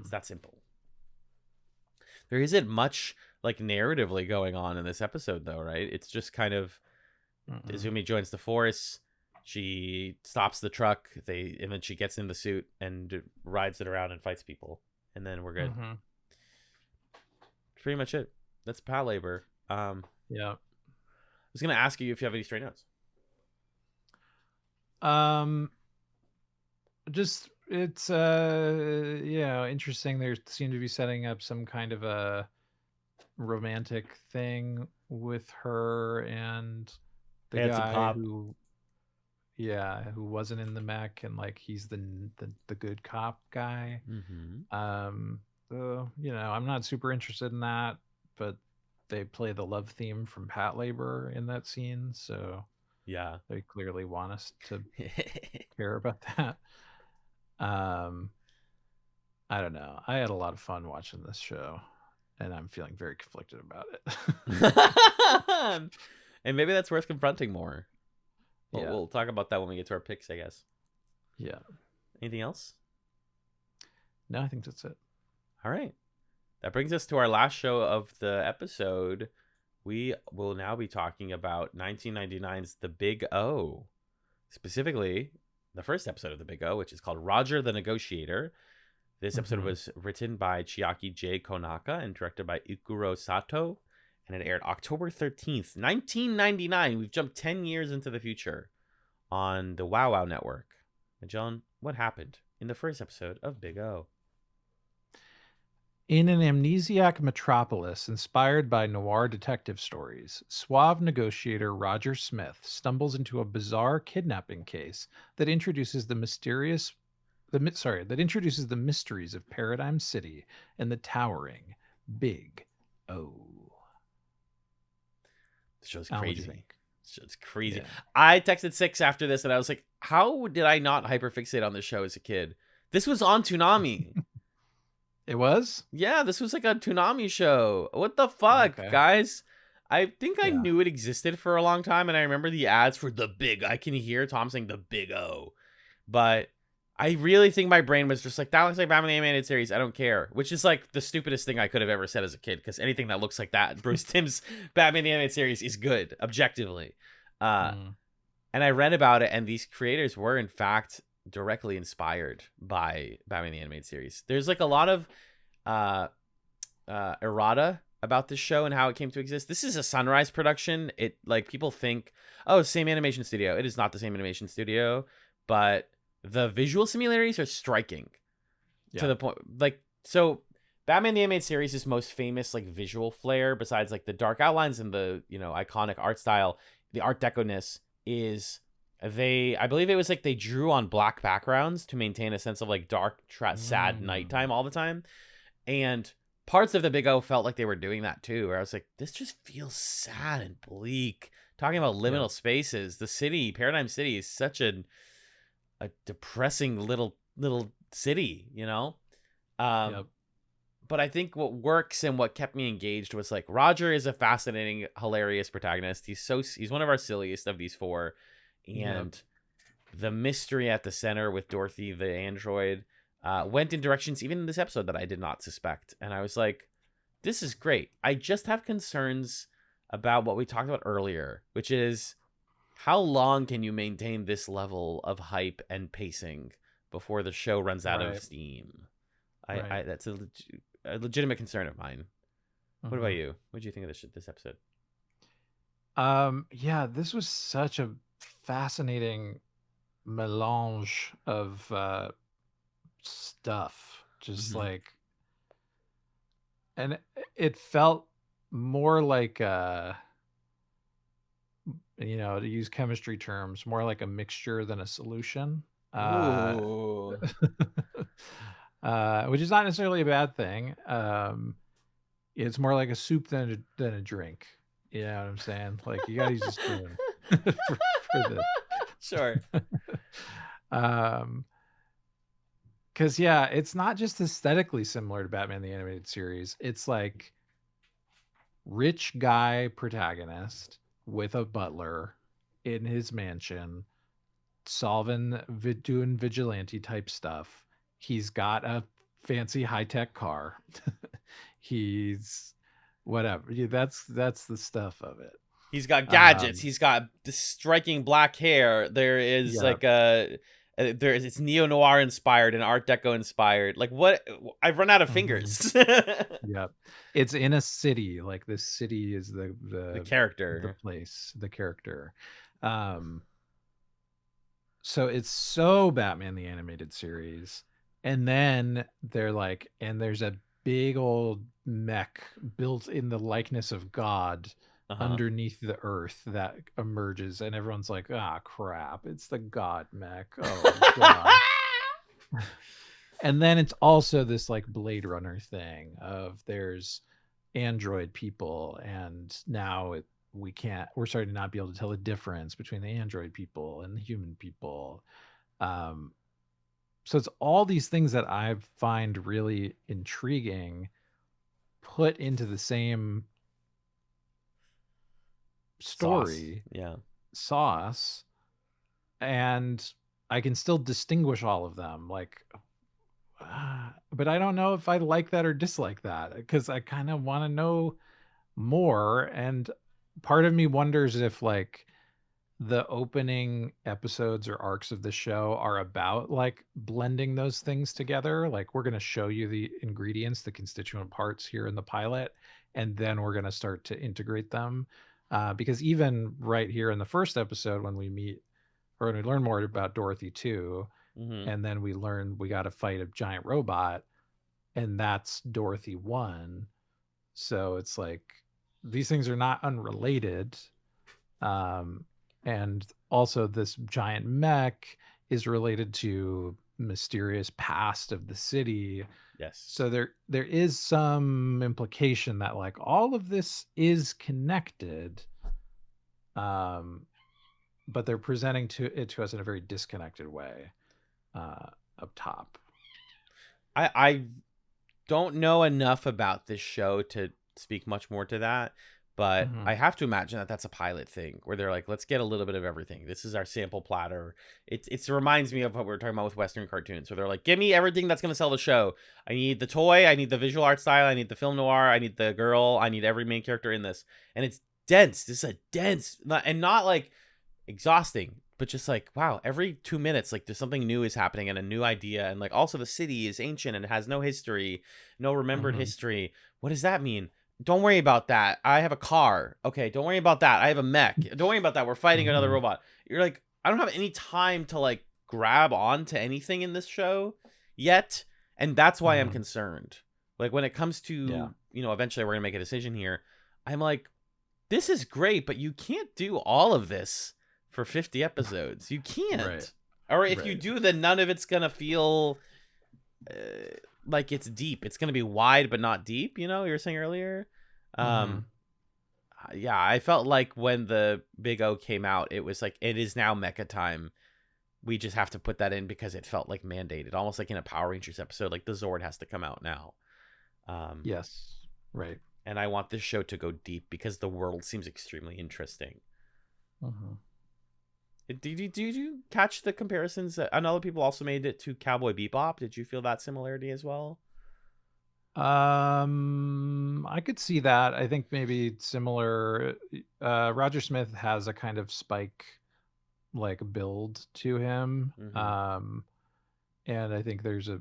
It's that simple. There isn't much like narratively going on in this episode, though, right? It's just kind of Izumi joins the force. She stops the truck. And then she gets in the suit and rides it around and fights people, and then we're good. That's pretty much it. That's Patlabor. I was gonna ask you if you have any stray notes. Just it's interesting. They seem to be setting up some kind of a romantic thing with her and the guy who wasn't in the mech, and like he's the good cop guy. I'm not super interested in that, but they play the love theme from Patlabor in that scene, so they clearly want us to care about that. I don't know. I had a lot of fun watching this show, and I'm feeling very conflicted about it. And maybe that's worth confronting more. We'll talk about that when we get to our picks, I guess. Yeah. Anything else? No, I think that's it. All right. That brings us to our last show of the episode. We will now be talking about 1999's The Big O. Specifically, the first episode of The Big O, which is called Roger the Negotiator. This episode was written by Chiaki J. Konaka and directed by Ikuro Sato. And it aired October 13th, 1999. We've jumped 10 years into the future on the Wow Wow Network. Magellan, what happened in the first episode of Big O? In an amnesiac metropolis inspired by noir detective stories, suave negotiator Roger Smith stumbles into a bizarre kidnapping case that introduces the mysteries of Paradigm City and the towering Big O. The show's crazy. It's crazy. Yeah. I texted 6 after this, and I was like, how did I not hyperfixate on this show as a kid? This was on Toonami. It was? Yeah, this was like a Toonami show. What the fuck, guys? I think I knew it existed for a long time, and I remember the ads for the big... I can hear Tom saying the Big O. But I really think my brain was just like, that looks like Batman the Animated Series. I don't care. Which is like the stupidest thing I could have ever said as a kid, because anything that looks like that, Bruce Timm's Batman the Animated Series, is good, objectively. And I read about it, and these creators were, in fact, directly inspired by Batman the Animated Series. There's like a lot of errata about this show and how it came to exist. This is a Sunrise production. It, like, people think, oh, same animation studio. It is not the same animation studio, but the visual similarities are striking to the point. Like, so Batman the Animated Series' is most famous like visual flair, besides like the dark outlines and the, you know, iconic art style, the art deco-ness is I believe it was like they drew on black backgrounds to maintain a sense of like dark, sad nighttime all the time. And parts of the Big O felt like they were doing that too, where I was like, this just feels sad and bleak. Talking about liminal spaces, the city, Paradigm City, is such a depressing little city, you know? But I think what works and what kept me engaged was like, Roger is a fascinating, hilarious protagonist. He's one of our silliest of these four. And the mystery at the center with Dorothy, the android, went in directions even in this episode that I did not suspect. And I was like, this is great. I just have concerns about what we talked about earlier, which is how long can you maintain this level of hype and pacing before the show runs out of steam? That's a legitimate concern of mine. What about you? What do you think of this episode? This was such a fascinating melange of stuff, just like, and it felt more like you know, to use chemistry terms, more like a mixture than a solution. Which is not necessarily a bad thing. It's more like a soup than a drink. You know what I'm saying? Like, you gotta use a spoon for this. Sure. Because it's not just aesthetically similar to Batman the Animated Series. It's like rich guy protagonist with a butler in his mansion doing vigilante type stuff. He's got a fancy high-tech car. He's whatever. Yeah, that's the stuff of it. He's got gadgets. He's got striking black hair. There is Yeah. like it's neo noir inspired and Art Deco inspired. Like what? I've run out of fingers. Yeah. It's in a city. Like this city is The the character. place, the character. Um so it's so Batman the Animated Series. And then they're like, and there's a big old mech built in the likeness of God underneath the earth that emerges, and everyone's like, ah, crap, it's the God mech. Oh god. And then it's also this like Blade Runner thing of there's android people, and now we're starting to not be able to tell the difference between the android people and the human people. So it's all these things that I find really intriguing put into the same story sauce, and I can still distinguish all of them. Like, but I don't know if I like that or dislike that, because I kind of want to know more. And part of me wonders if like the opening episodes or arcs of the show are about like blending those things together. Like, we're going to show you the ingredients, the constituent parts here in the pilot, and then we're going to start to integrate them. Because even right here in the first episode, when we meet or when we learn more about Dorothy 2, and then we learn we got to fight a giant robot, and that's Dorothy 1. So it's like these things are not unrelated. And also this giant mech is related to mysterious past of the city. Yes. So there is some implication that like all of this is connected. But they're presenting it to us in a very disconnected way up top. I don't know enough about this show to speak much more to that, but I have to imagine that that's a pilot thing where they're like, let's get a little bit of everything. This is our sample platter. It reminds me of what we were talking about with Western cartoons, where they're like, give me everything that's going to sell the show. I need the toy. I need the visual art style. I need the film noir. I need the girl. I need every main character in this. And it's dense. This is a dense, and not like exhausting, but just like, wow, every 2 minutes like there's something new is happening and a new idea. And like also the city is ancient and it has no history, no remembered history. What does that mean? Don't worry about that. I have a car. Okay, don't worry about that. I have a mech. Don't worry about that. We're fighting another robot. You're like, I don't have any time to like grab on to anything in this show yet, and that's why I'm concerned. Like when it comes to eventually we're gonna make a decision here, I'm like, this is great, but you can't do all of this for 50 episodes. You can't. Right. Or if you do, then none of it's gonna feel like it's deep. It's gonna be wide but not deep, you were saying earlier. Yeah, I felt like when the Big O came out, it was like, it is now mecha time. We just have to put that in because it felt like mandated, almost like in a Power Rangers episode, like the Zord has to come out now. Yes, right. And I want this show to go deep because the world seems extremely interesting. Did you catch the comparisons? I know people also made it to Cowboy Bebop. Did you feel that similarity as well? I could see that. I think maybe similar. Roger Smith has a kind of Spike like build to him. And I think there's a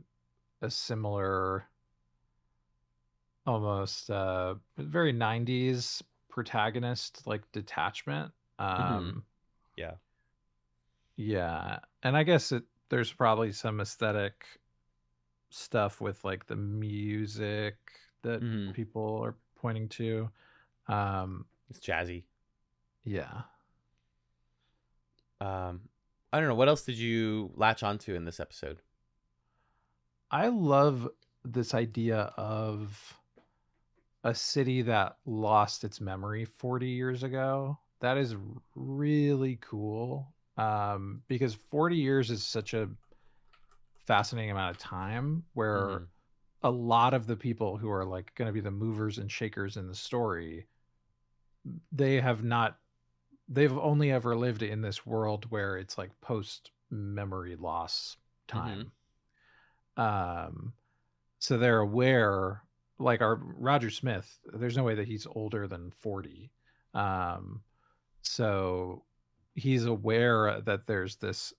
similar almost very 90s protagonist like detachment. Yeah. And I guess there's probably some aesthetic stuff with like the music that people are pointing to. It's jazzy. Yeah. I don't know. What else did you latch onto in this episode? I love this idea of a city that lost its memory 40 years ago. That is really cool. Because 40 years is such a fascinating amount of time where a lot of the people who are like going to be the movers and shakers in the story, they've only ever lived in this world where it's like post memory loss Mm-hmm. time. So they're aware, like our Roger Smith, there's no way that he's older than 40. So he's aware that there's this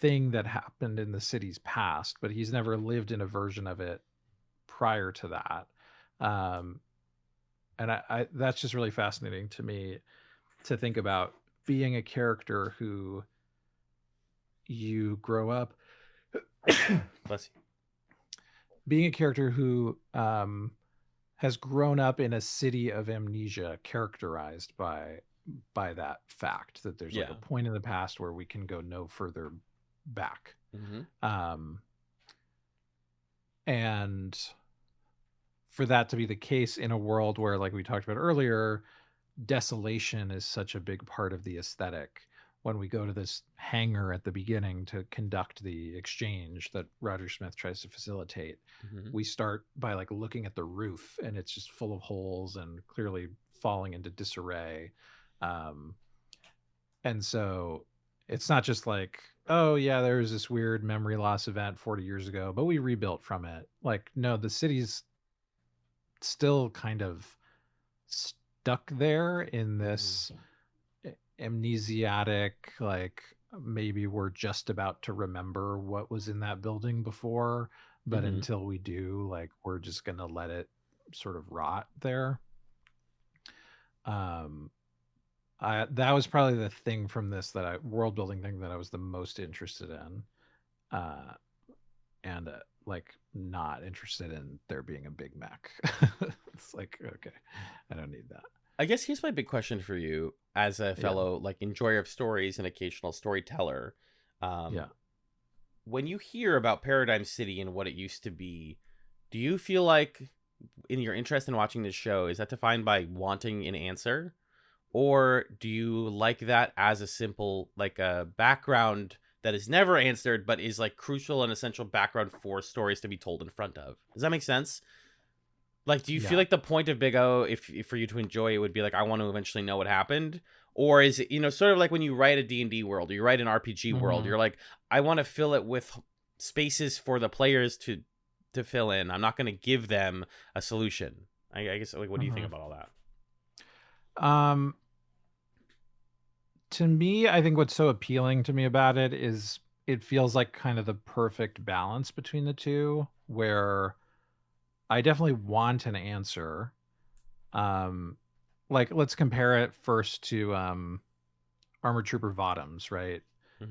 thing that happened in the city's past, but he's never lived in a version of it prior to that. And I that's just really fascinating to me to think about being a character who you grow up Bless you. being a character who has grown up in a city of amnesia characterized by that fact that there's like Yeah. a point in the past where we can go no further back. Mm-hmm. And for that to be the case in a world where, like we talked about earlier, desolation is such a big part of the aesthetic. When we go to this hangar at the beginning to conduct the exchange that Roger Smith tries to facilitate, Mm-hmm. we start by like looking at the roof and it's just full of holes and clearly falling into disarray. And so it's not just like, oh yeah, there was this weird memory loss event 40 years ago, but we rebuilt from it. Like, no, the city's still kind of stuck there in this amnesiatic, like maybe we're just about to remember what was in that building before, but Mm-hmm. until we do, like we're just gonna let it sort of rot there. um that was probably the thing from this that I world building thing that I was the most interested in. And like not interested in there being a big mech. It's like, okay, I don't need that. I guess here's my big question for you as a Yeah. fellow like enjoyer of stories and occasional storyteller. Yeah. When you hear about Paradigm City and what it used to be, do you feel like in your interest in watching this show, is that defined by wanting an answer? Or do you like that as a simple, like a background that is never answered, but is like crucial and essential background for stories to be told in front of? Does that make sense? Like, do you feel Yeah. like the point of Big O, if for you to enjoy it, would be like, I want to eventually know what happened? Or is it, sort of like when you write a D&D world or you write an RPG world, Mm-hmm. you're like, I want to fill it with spaces for the players to fill in. I'm not going to give them a solution. I guess, like, what do you think Mm-hmm. about all that? To me, I think what's so appealing to me about it is it feels like kind of the perfect balance between the two, where I definitely want an answer. Um, like let's compare it first to Armored Trooper VOTOMS, right?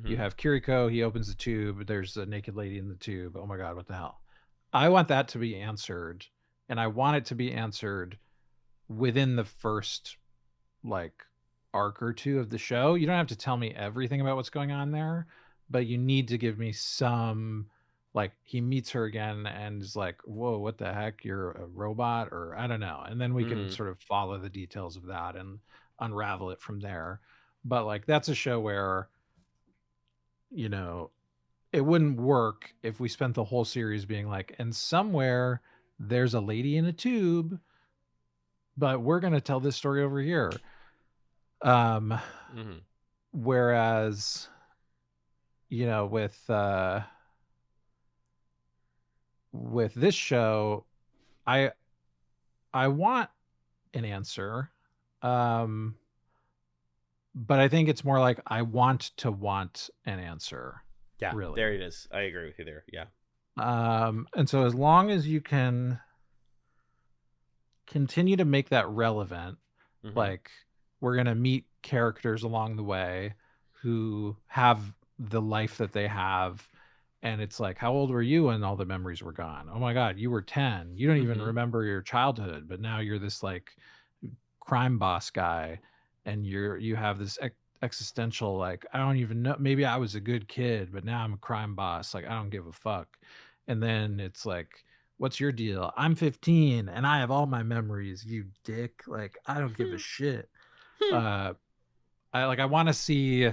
You Mm-hmm. have Kiriko, he opens the tube, there's a naked lady in the tube. Oh my god, what the hell? I want that to be answered, and I want it to be answered within the first like arc or two of the show. You don't have to tell me everything about what's going on there, but you need to give me some, like he meets her again and is like, "Whoa, what the heck? You're a robot?" or I don't know. And then we can Mm-hmm. sort of follow the details of that and unravel it from there. But like that's a show where, you know, it wouldn't work if we spent the whole series being like, and somewhere there's a lady in a tube, but we're going to tell this story over here. Um Mm-hmm. Whereas, with this show, I I want an answer. Um but I think it's more like I want an answer, Yeah, there really. it is. I agree with you there. Yeah. And so as long as you can continue to make that relevant, Mm-hmm. like we're going to meet characters along the way who have the life that they have, and it's like, how old were you when all the memories were gone? Oh my god, you were 10, you don't even Mm-hmm. remember your childhood, but now you're this like crime boss guy, and you have this existential, like, I don't even know, maybe I was a good kid but now I'm a crime boss, like I don't give a fuck. And then it's like, what's your deal? I'm 15 and I have all my memories, you dick, like I don't give a shit. uh I want to see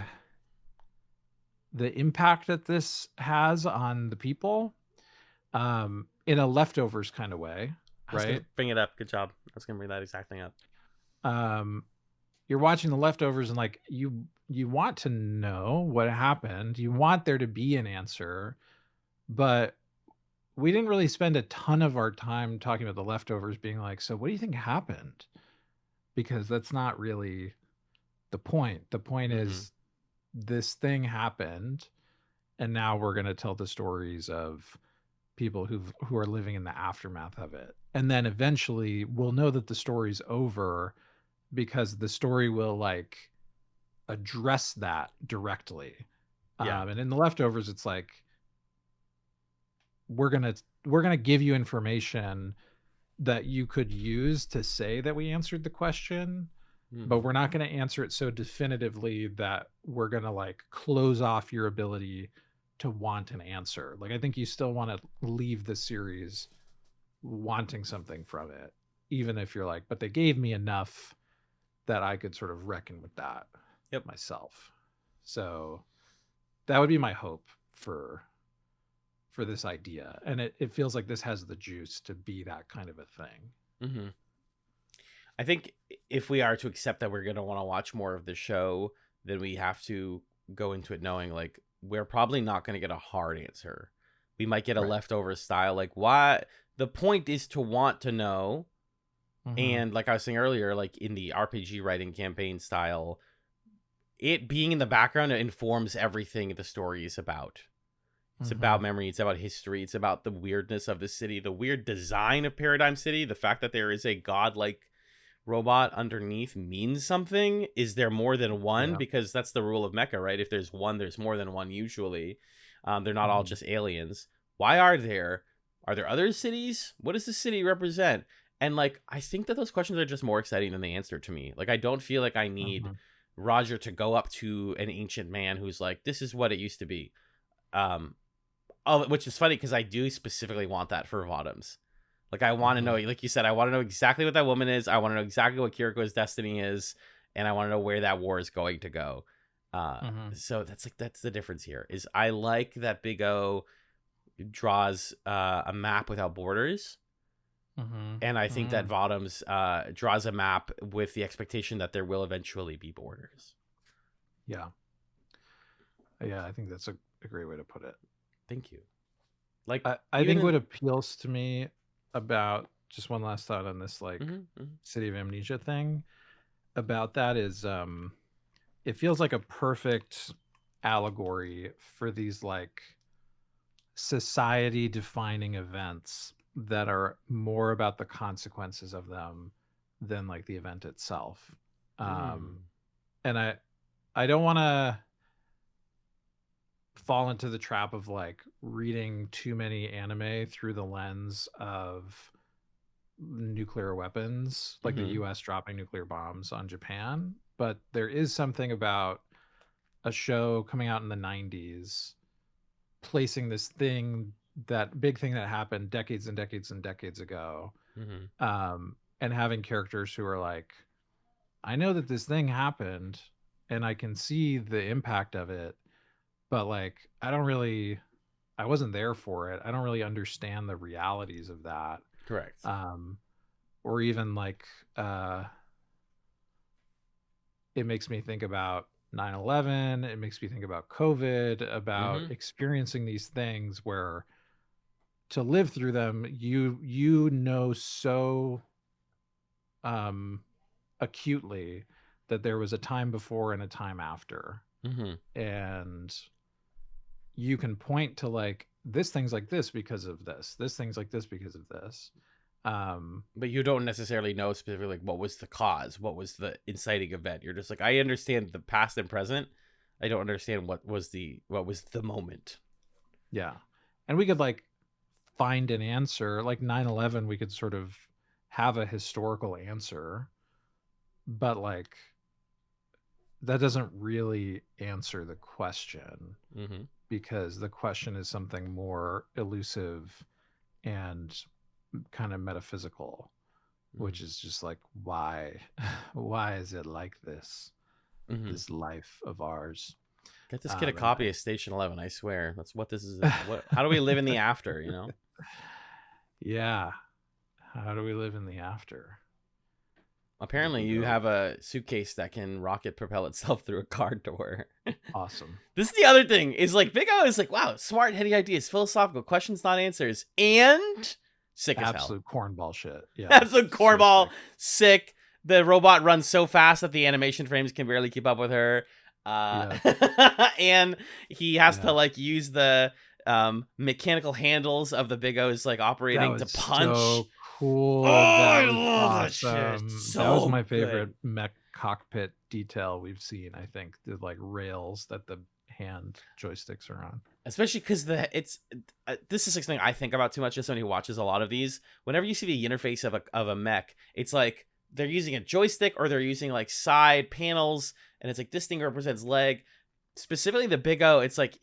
the impact that this has on the people, in a leftovers kind of way, I was gonna right? bring it up. Good job. I was gonna bring that exact thing up. um you're watching The Leftovers and like you want to know what happened. You want there to be an answer, but we didn't really spend a ton of our time talking about The Leftovers being like, so what do you think happened? Because that's not really the point. The point Mm-hmm. is this thing happened, and now we're going to tell the stories of people who are living in the aftermath of it. And then eventually we'll know that the story's over because the story will like address that directly. Yeah. And in The Leftovers, it's like we're gonna give you information that you could use to say that we answered the question, but Mm-hmm. we're not going to answer it so definitively that we're going to like close off your ability to want an answer. Like I think you still want to leave the series wanting something from it, even if you're like, but they gave me enough that I could sort of reckon with that Yep. myself. So that would be my hope for this idea. And it feels like this has the juice to be that kind of a thing. Mm-hmm. I think if we are to accept that we're going to want to watch more of the show, then we have to go into it knowing like we're probably not going to get a hard answer. We might get a Right. leftover style, like why the point is to want to know. Mm-hmm. And like I was saying earlier, like in the RPG writing campaign style, it being in the background, it informs everything the story is about. It's about memory. It's about history. It's about the weirdness of the city, the weird design of Paradigm City, the fact that there is a godlike robot underneath means something. Is there more than one? Yeah. Because that's the rule of mecha, right? If there's one, there's more than one usually. They're not all just aliens. Why are there other cities? What does the city represent? And like I think that those questions are just more exciting than the answer to me. Like I don't feel like I need Roger to go up to an ancient man who's like, this is what it used to be. Which is funny because I do specifically want that for Votoms. Like I want to know, like you said, I want to know exactly what that woman is. I want to know exactly what Kiriko's destiny is, and I want to know where that war is going to go. So that's the difference here. Is I like that Big O draws a map without borders, and I think that Votoms draws a map with the expectation that there will eventually be borders. Yeah, I think that's a great way to put it. Thank you. Like I think what appeals to me about, just one last thought on this like City of Amnesia thing, about that is it feels like a perfect allegory for these like society defining events that are more about the consequences of them than like the event itself. And I don't want to fall into the trap of like reading too many anime through the lens of nuclear weapons, like the US dropping nuclear bombs on Japan. But there is something about a show coming out in the 90s placing this thing, that big thing that happened decades and decades and decades ago, and having characters who are like, I know that this thing happened and I can see the impact of it, but like I wasn't there for it. I don't really understand the realities of that. Correct. Or even like it makes me think about 9/11. It makes me think about COVID, about experiencing these things where to live through them, you know so acutely that there was a time before and a time after. And you can point to like, this thing's like this because of this thing's like this because of this. But you don't necessarily know specifically like what was the cause, what was the inciting event. You're just like, I understand the past and present. I don't understand what was the moment. Yeah. And we could like find an answer, like 9/11, we could sort of have a historical answer, but like that doesn't really answer the question, because the question is something more elusive and kind of metaphysical, which is just like, why is it like this, this life of ours? Get this kid a copy of Station 11. I swear, that's what this is. How do we live in the after? You know? Yeah. How do we live in the after? Apparently, you have a suitcase that can rocket propel itself through a car door. Awesome. This is the other thing. Is like Big O is like, wow, smart, heady ideas, philosophical questions, not answers, and sick as hell. Absolute cornball shit. Yeah. Absolute cornball, sick. The robot runs so fast that the animation frames can barely keep up with her. And he has to like use the mechanical handles of the Big O's like operating to punch. So cool. Oh, I love awesome. that shit. So that was my favorite good. mech cockpit detail we've seen. I think the like rails that the hand joysticks are on. Especially because this is something I think about too much as someone who watches a lot of these. Whenever you see the interface of a mech, it's like they're using a joystick or they're using like side panels, and it's like this thing represents leg. Specifically the Big O, it's like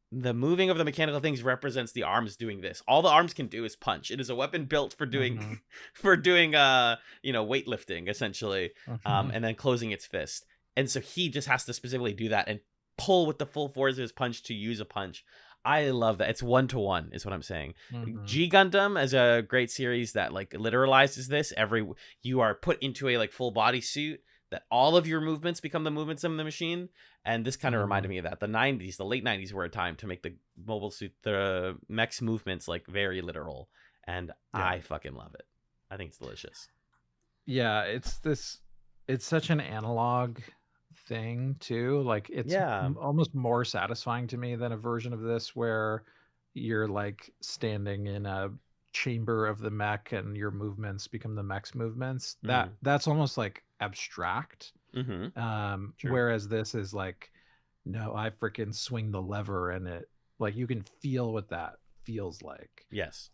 the moving of the mechanical things represents the arms doing this. All the arms can do is punch. It is a weapon built for doing weightlifting essentially, and then closing its fist. And so he just has to specifically do that and pull with the full force of his punch to use a punch. I love that. It's 1-to-1 is what I'm saying. G Gundam is a great series that like literalizes this. You are put into a like full body suit that all of your movements become the movements of the machine. And this kind of reminded me of that. The late 90s were a time to make the the mech's movements like very literal. And I fucking love it. I think it's delicious. Yeah, it's such an analog thing too. Like it's almost more satisfying to me than a version of this where you're like standing in a chamber of the mech and your movements become the mech's movements. That's almost like abstract. Whereas this is like, no, I freaking swing the lever and it like you can feel what that feels like. Yes.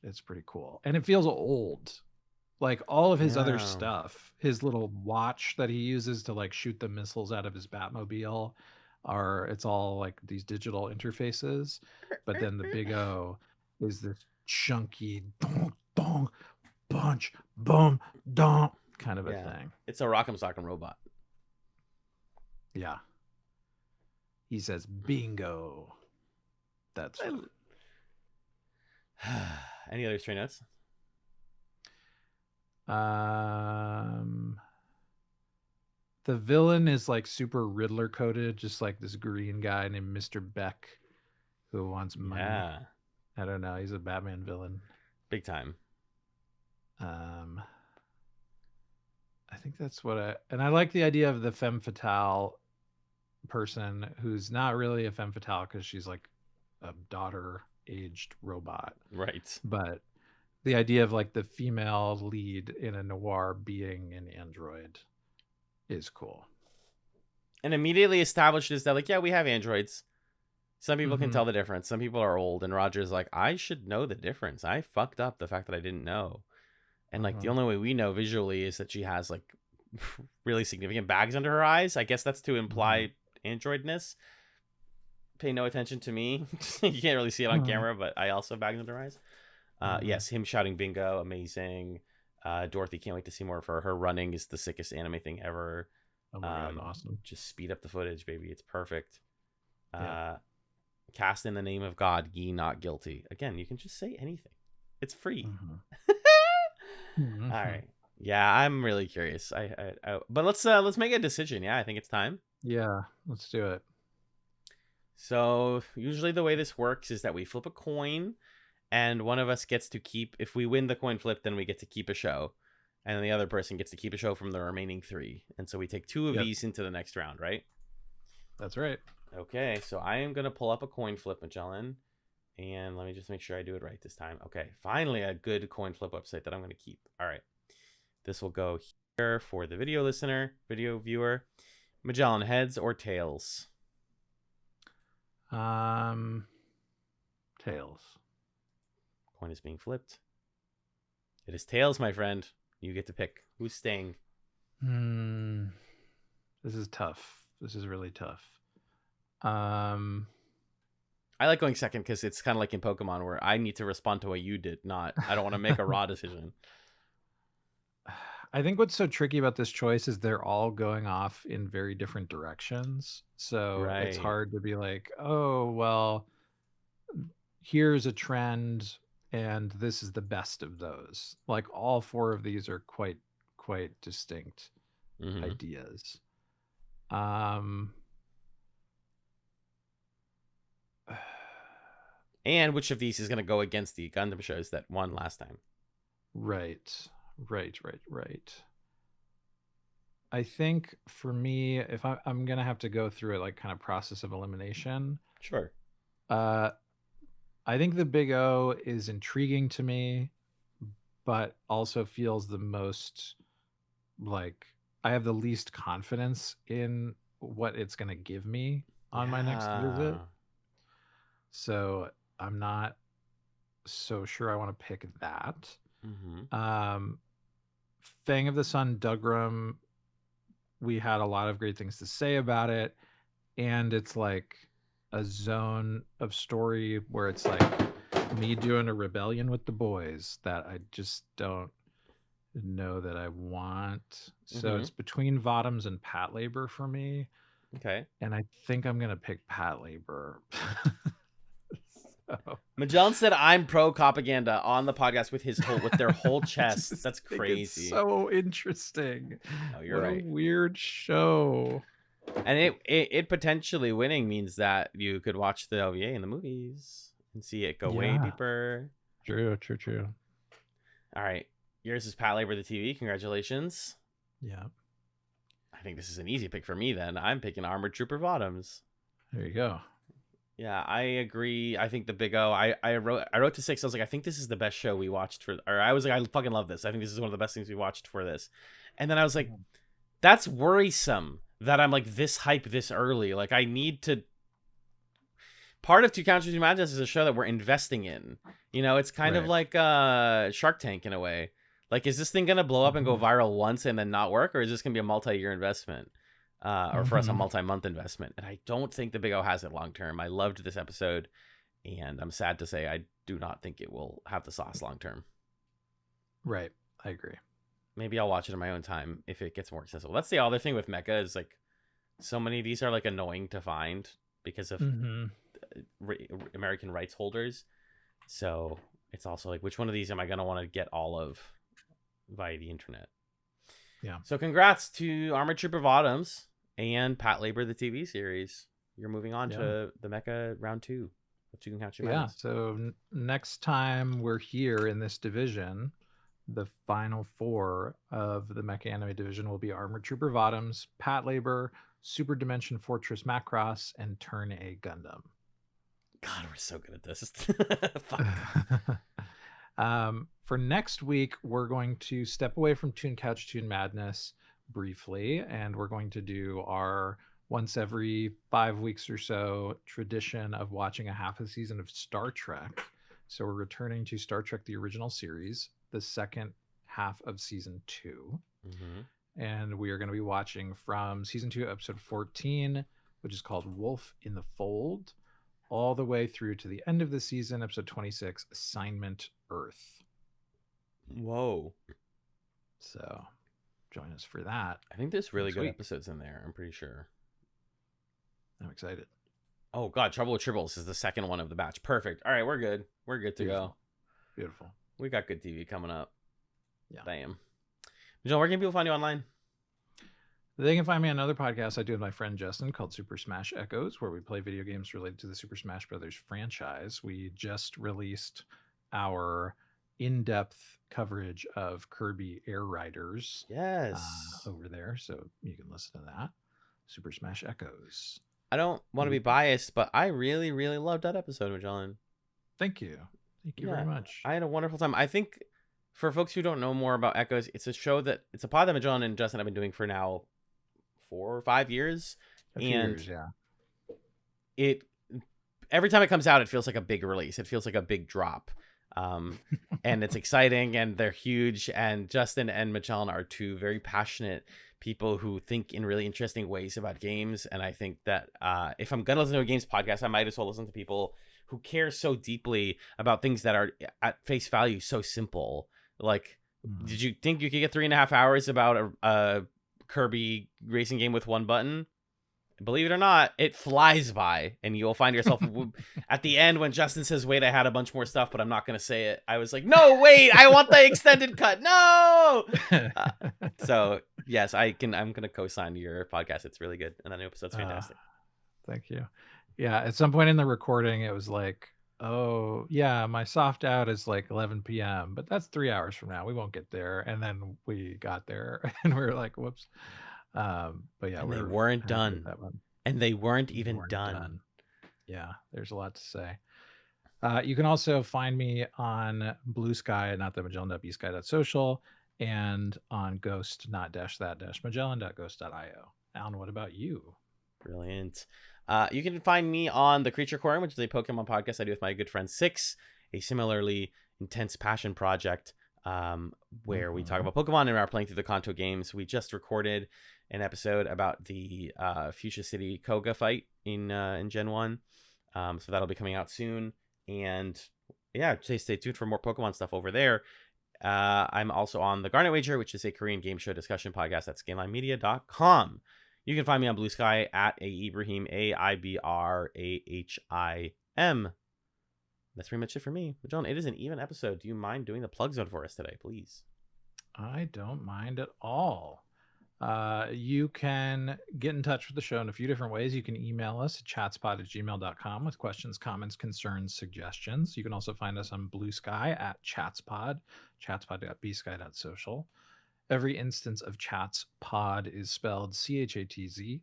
It's pretty cool. And it feels old. Like all of his other stuff, his little watch that he uses to like shoot the missiles out of his Batmobile, it's all like these digital interfaces. But then the Big O is this chunky dong dong punch boom dong kind of a thing. It's a rock'em sock'em robot. Yeah. He says bingo. That's fun. Any other stray notes? The villain is like super Riddler coded, just like this green guy named Mr. Beck who wants money. Yeah. I don't know. He's a Batman villain. Big time. I think that's and I like the idea of the femme fatale person who's not really a femme fatale because she's like a daughter aged robot. Right. But the idea of like the female lead in a noir being an android is cool. And immediately established is that like, yeah, we have androids. Some people can tell the difference. Some people are old. And Roger's like, I should know the difference. I fucked up the fact that I didn't know. And like the only way we know visually is that she has like really significant bags under her eyes. I guess that's to imply androidness. Pay no attention to me. You can't really see it on camera, but I also have bags under her eyes. Yes, him shouting bingo, amazing. Dorothy, can't wait to see more of her. Her running is the sickest anime thing ever. Oh my God, awesome. Just speed up the footage, baby. It's perfect. Cast in the name of God, ye not guilty. Again, you can just say anything. It's free. All right. Yeah, I'm really curious. But let's make a decision. Yeah, I think it's time. Yeah, let's do it. So usually the way this works is that we flip a coin and one of us gets to keep, if we win the coin flip, then we get to keep a show. And then the other person gets to keep a show from the remaining 3. And so we take 2 of these into the next round, right? That's right. Okay, so I am going to pull up a coin flip, Magellan. And let me just make sure I do it right this time. Okay, finally a good coin flip website that I'm going to keep. All right. This will go here for the video viewer. Magellan, heads or tails? Tails. Coin is being flipped. It is tails, my friend. You get to pick. Who's staying? This is tough. This is really tough. I like going second because it's kind of like in Pokemon where I need to respond to what you did, I don't want to make a raw decision. I think what's so tricky about this choice is they're all going off in very different directions. So it's hard to be like, oh, well, here's a trend and this is the best of those. Like all four of these are quite distinct ideas. And which of these is going to go against the Gundam shows that won last time? Right. I think for me, if I'm going to have to go through it like kind of process of elimination. Sure. I think the Big O is intriguing to me, but also feels the most like I have the least confidence in what it's going to give me on my next visit. So I'm not so sure I want to pick that. Fang of the Sun Dougram, we had a lot of great things to say about it, and it's like a zone of story where it's like me doing a rebellion with the boys that I just don't know that I want. So it's between VOTOMS and Patlabor for me. Okay. And I think I'm gonna pick Patlabor. Magellan said I'm pro propaganda on the podcast with their whole chest. That's crazy. It's so interesting. Oh, you're right. A weird show. And it potentially winning means that you could watch the OVA in the movies and see it go way deeper. True. All right. Yours is Patlabor the TV. Congratulations. Yeah. I think this is an easy pick for me then. I'm picking Armored Trooper VOTOMS. There you go. Yeah, I agree. I think the Big O. I wrote to 6. I was like, I think this is the best show we watched I was like, I fucking love this. I think this is one of the best things we watched for this. And then I was like, that's worrisome that I'm like this hype this early. Like I need to. Part of Toon Couch Toon Madness is a show that we're investing in. You know, it's kind of like Shark Tank in a way. Like, is this thing gonna blow up and go viral once and then not work, or is this gonna be a multi-year investment? Or for us, a multi-month investment. And I don't think the Big O has it long term. I loved this episode, and I'm sad to say I do not think it will have the sauce long term. Right. I agree. Maybe I'll watch it in my own time if it gets more accessible. That's the other thing with Mecha is like so many of these are like annoying to find because of American rights holders. So it's also like, which one of these am I going to want to get all of via the internet? Yeah. So congrats to Armored Trooper VOTOMS and Patlabor the TV series. You're moving on to the Mecha round 2 of Toon Couch. Yeah. So next time we're here in this division, the final 4 of the Mecha Anime division will be Armored Trooper VOTOMS, Patlabor, Super Dimension Fortress Macross, and Turn A Gundam. God, we're so good at this. For next week, we're going to step away from Toon Couch Toon Madness briefly, and we're going to do our once every 5 weeks or so tradition of watching a half a season of Star Trek. So we're returning to Star Trek, the original series, the second half of season 2. And we are going to be watching from season 2, episode 14, which is called Wolf in the Fold, all the way through to the end of the season, episode 26, Assignment Earth. Whoa. So join us for that. I think there's really good episodes in there. I'm pretty sure. I'm excited. Oh, God. Trouble with Tribbles is the second one of the batch. Perfect. All right. We're good. We're good to go. Beautiful. We got good TV coming up. Yeah. Damn. John, where can people find you online? They can find me on another podcast I do with my friend Justin called Super Smash Echoes, where we play video games related to the Super Smash Brothers franchise. We just released our in-depth coverage of Kirby Air Riders over there, so you can listen to that. Super Smash Echoes. I don't want to be biased, but I really, really loved that episode, Magellan. Thank you. Thank you very much. I had a wonderful time. I think for folks who don't know more about Echoes, it's a pod that Magellan and Justin have been doing for now 4 or 5 years. It every time it comes out, it feels like a big release. It feels like a big drop. And it's exciting and they're huge. And Justin and Magellan are 2 very passionate people who think in really interesting ways about games. And I think that if I'm going to listen to a games podcast, I might as well listen to people who care so deeply about things that are at face value so simple. Like, did you think you could get 3.5 hours about a Kirby racing game with 1 button? believe it or not, it flies by, and you'll find yourself at the end when Justin says, "Wait, I had a bunch more stuff, but I'm not gonna say it." I was like, "No, wait, I want the extended cut." No. So yes, I'm gonna co-sign your podcast. It's really good, and the new episode's fantastic. Thank you. Yeah, at some point in the recording, it was like, oh yeah, my soft out is like 11 p.m., but that's 3 hours from now. We won't get there. And then we got there, and we were like, whoops. But yeah, and they weren't done. That one. And they weren't even done. Yeah, there's a lot to say. You can also find me on Blue Sky, not the Magellan.bsky.social, and on Ghost, not Magellan.ghost.io. Alan, what about you? Brilliant. You can find me on The Creature Corner, which is a Pokemon podcast I do with my good friend Six, a similarly intense passion project where we talk about Pokemon and are playing through the Kanto games. We just recorded an episode about the Fuchsia City Koga fight in Gen 1. So that'll be coming out soon. And yeah, stay tuned for more Pokemon stuff over there. I'm also on The Garnet Wager, which is a Korean game show discussion podcast at ScanlineMedia.com. You can find me on Blue Sky at Ibrahim, AIBRAHIM. That's pretty much it for me. John, it is an even episode. Do you mind doing the plug zone for us today, please? I don't mind at all. You can get in touch with the show in a few different ways. You can email us at chatspod@gmail.com with questions, comments, concerns, suggestions. You can also find us on Blue Sky at chatspod, chatspod.bsky.social. Every instance of Chatz Pod is spelled CHATZPOD.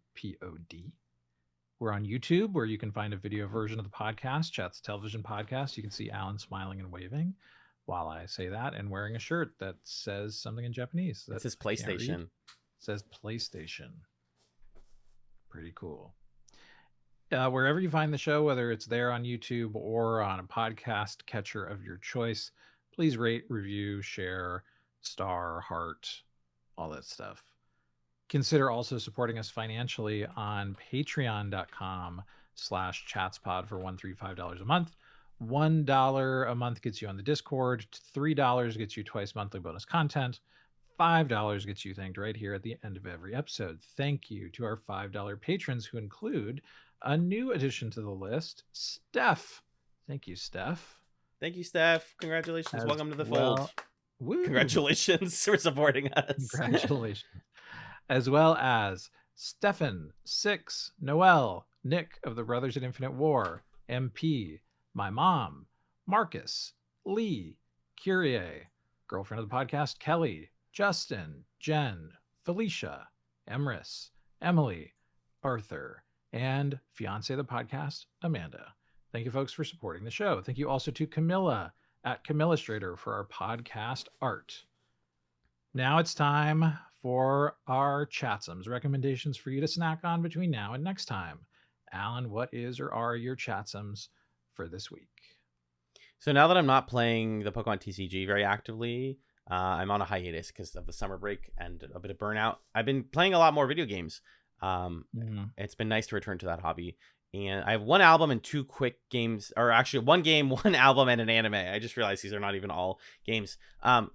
We're on YouTube, where you can find a video version of the podcast, Chatz Television Podcast. You can see Alan smiling and waving while I say that, and wearing a shirt that says something in Japanese. That says PlayStation. It says PlayStation. Pretty cool. Wherever you find the show, whether it's there on YouTube or on a podcast catcher of your choice, please rate, review, share, star, heart, all that stuff. Consider also supporting us financially on patreon.com/chatspod for $135 a month. $1 a month gets you on the Discord. $3 gets you twice monthly bonus content. $5 gets you thanked right here at the end of every episode. Thank you to our $5 patrons, who include a new addition to the list, Steph. Thank you, Steph. Thank you, Steph. Congratulations. Welcome to the fold. Woo. Congratulations for supporting us. Congratulations. As well as Stefan, Six, Noel, Nick of the Brothers at Infinite War, MP, my mom, Marcus, Lee, Kyrie, girlfriend of the podcast, Kelly, Justin, Jen, Felicia, Emrys, Emily, Arthur, and fiance of the podcast, Amanda. Thank you, folks, for supporting the show. Thank you also to Camilla at Camillastrator for our podcast art. Now it's time for our Chatzums, recommendations for you to snack on between now and next time. Alan, what is or are your Chatzums for this week? So now that I'm not playing the Pokemon TCG very actively, I'm on a hiatus because of the summer break and a bit of burnout. I've been playing a lot more video games. It's been nice to return to that hobby. And I have one album and two quick games, or actually one game, one album, and an anime. I just realized these are not even all games.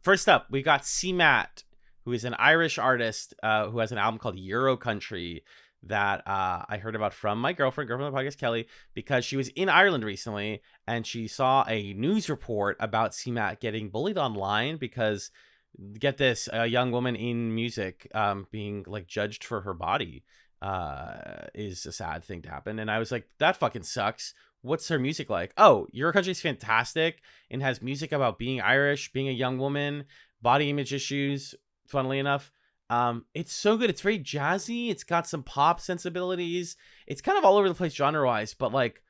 First up, we got C-Matt, who is an Irish artist who has an album called Euro Country that I heard about from my girlfriend of the podcast, Kelly, because she was in Ireland recently and she saw a news report about C-Matt getting bullied online because, get this, a young woman in music being like judged for her body is a sad thing to happen. And I was like, that fucking sucks. What's her music like? Oh, Euro Country is fantastic and has music about being Irish, being a young woman, body image issues, funnily enough. It's so good. It's very jazzy. It's got some pop sensibilities. It's kind of all over the place genre-wise, but like,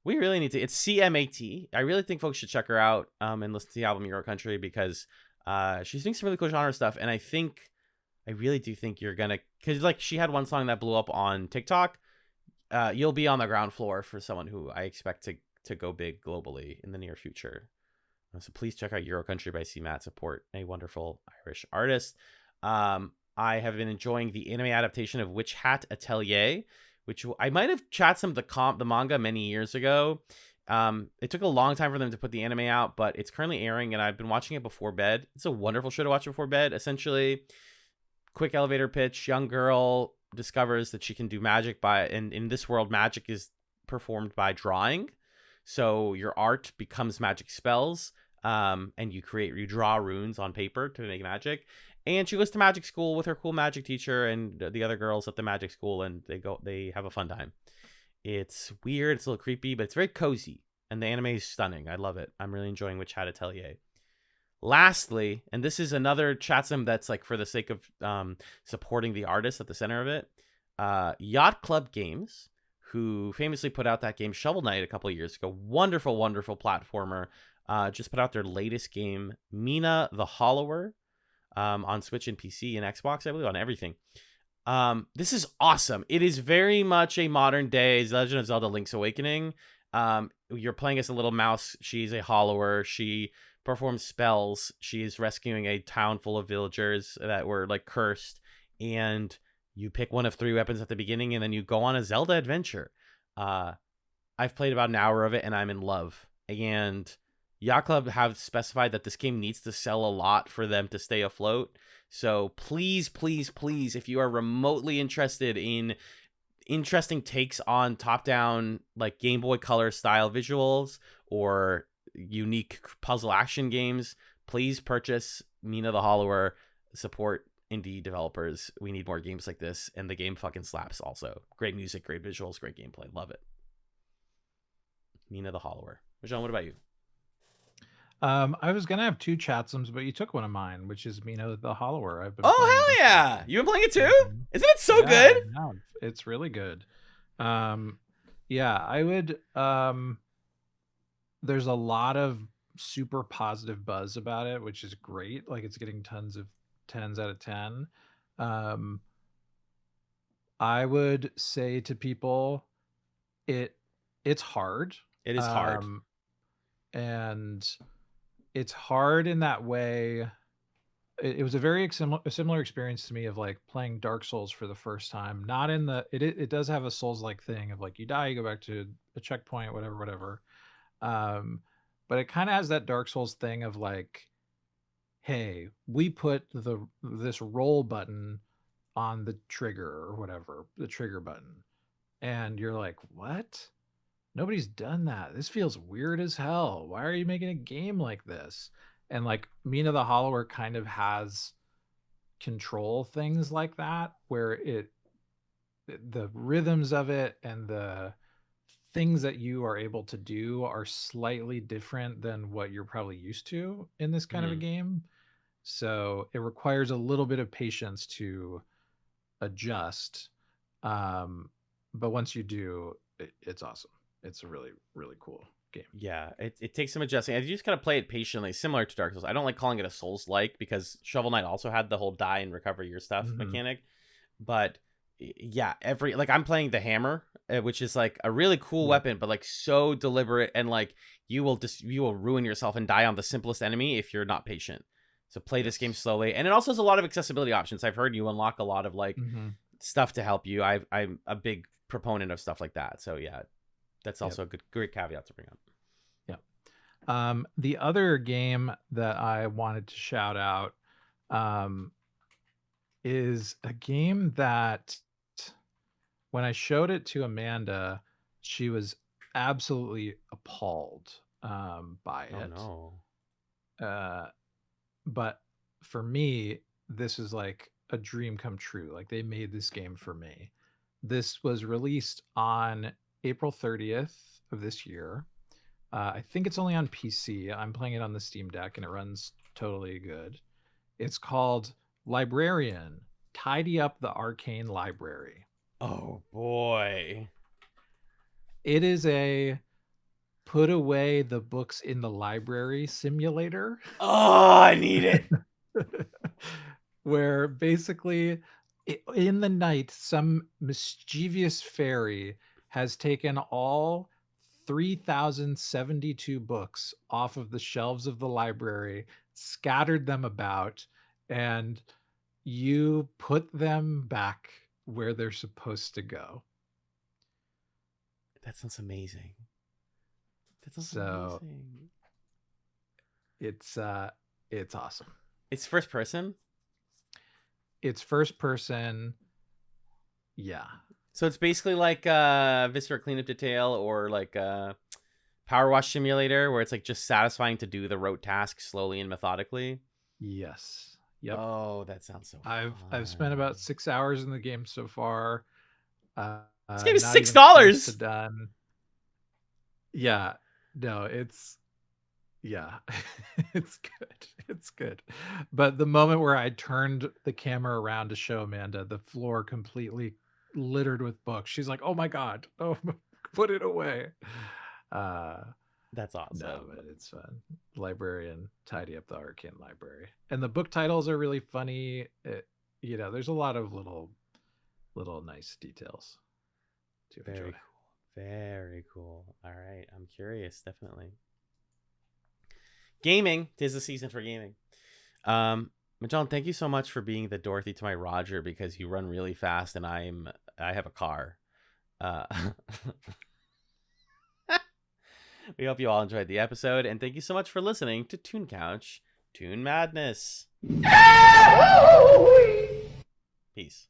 we really need to. It's CMAT. I really think folks should check her out and listen to the album Euro Country because she's doing some really cool genre stuff. And I really do think you're gonna, because like she had one song that blew up on TikTok. You'll be on the ground floor for someone who I expect to go big globally in the near future. So please check out Euro Country by C-Matt. Support a wonderful Irish artist. I have been enjoying the anime adaptation of Witch Hat Atelier, which I might have chatted some of the manga many years ago. It took a long time for them to put the anime out, but it's currently airing and I've been watching it before bed. It's a wonderful show to watch before bed. Essentially, quick elevator pitch, young girl discovers that she can do magic by, and in this world, magic is performed by drawing. So your art becomes magic spells, and you draw runes on paper to make magic. And she goes to magic school with her cool magic teacher and the other girls at the magic school, and they have a fun time. It's weird, it's a little creepy, but it's very cozy, and the anime is stunning. I love it. I'm really enjoying Witch Atelier. Lastly, and this is another Chatzum that's like for the sake of supporting the artist at the center of it, Yacht Club Games, who famously put out that game Shovel Knight a couple of years ago. Wonderful, wonderful platformer. Just put out their latest game, Mina the Hollower, on Switch and PC and Xbox, I believe, on everything. This is awesome. It is very much a modern day Legend of Zelda Link's Awakening. You're playing as a little mouse. She's a hollower. She performs spells. She is rescuing a town full of villagers that were like cursed, and you pick one of 3 weapons at the beginning, and then you go on a Zelda adventure. I've played about an hour of it, and I'm in love. And Yacht Club have specified that this game needs to sell a lot for them to stay afloat. So please, please, please, if you are remotely interested in interesting takes on top-down, like Game Boy Color style visuals or unique puzzle action games, please purchase Mina the Hollower. Support indie developers. We need more games like this, and the game fucking slaps also. Great music, great visuals, great gameplay. Love it. Mina the Hollower. John, what about you? I was gonna have 2 Chatzums, but you took one of mine, which is Mina the Hollower. I've been playing Oh, hell yeah. You've been playing it too? Mhm. Isn't it so good? No, it's really good. Yeah, I would there's a lot of super positive buzz about it, which is great. Like, it's getting tons of 10s out of 10. I would say to people, it's hard. It is hard. And it's hard in that way. It was a very similar experience to me of like playing Dark Souls for the first time. Not in the it does have a Souls-like thing of like you die, you go back to a checkpoint, whatever. But it kind of has that Dark Souls thing of like, hey, we put this roll button on the trigger or whatever, the trigger button. And you're like, what? Nobody's done that. This feels weird as hell. Why are you making a game like this? And like Mina the Hollower kind of has control things like that, where the rhythms of it and the things that you are able to do are slightly different than what you're probably used to in this kind of a game. So it requires a little bit of patience to adjust. But once you do, it's awesome. It's a really, really cool game. Yeah, it takes some adjusting. You just gotta play it patiently, similar to Dark Souls. I don't like calling it a Souls-like because Shovel Knight also had the whole die and recover your stuff mechanic. But yeah, I'm playing the hammer, which is like a really cool weapon, but like so deliberate, and like you will ruin yourself and die on the simplest enemy if you're not patient. So play this game slowly, and it also has a lot of accessibility options. I've heard you unlock a lot of like stuff to help you. I'm a big proponent of stuff like that. So yeah, that's also a great caveat to bring up. Yeah. The other game that I wanted to shout out is a game that when I showed it to Amanda, she was absolutely appalled by it. Oh no. But for me, this is like a dream come true. Like they made this game for me. This was released on April 30th of this year. I think it's only on PC. I'm playing it on the Steam Deck and it runs totally good. It's called Librarian, Tidy Up the Arcane Library. Oh boy. It is a put away the books in the library simulator. Oh, I need it. Where basically in the night, some mischievous fairy has taken all 3,072 books off of the shelves of the library, scattered them about, and you put them back where they're supposed to go. That sounds amazing. Amazing. It's awesome. It's first person? It's first person. Yeah. So it's basically like Viscera Cleanup Detail or like Power Wash Simulator, where it's like just satisfying to do the rote task slowly and methodically. Yes. Yep. Oh, that sounds so fun. I've spent about 6 hours in the game so far. This game is not even $6. close to done. Yeah. No, it's it's good. It's good. But the moment where I turned the camera around to show Amanda the floor completely littered with books, she's like, "Oh my god, oh, put it away." That's awesome. No, but it's fun. Librarian, tidy up the arcane library, and the book titles are really funny. There's a lot of little nice details to enjoy. Very cool. Very cool. All right, I'm curious. Definitely. Gaming. 'Tis the season for gaming. Magellan, thank you so much for being the Dorothy to my Roger, because you run really fast and I have a car. We hope you all enjoyed the episode, and thank you so much for listening to Toon Couch, Toon Madness. Peace.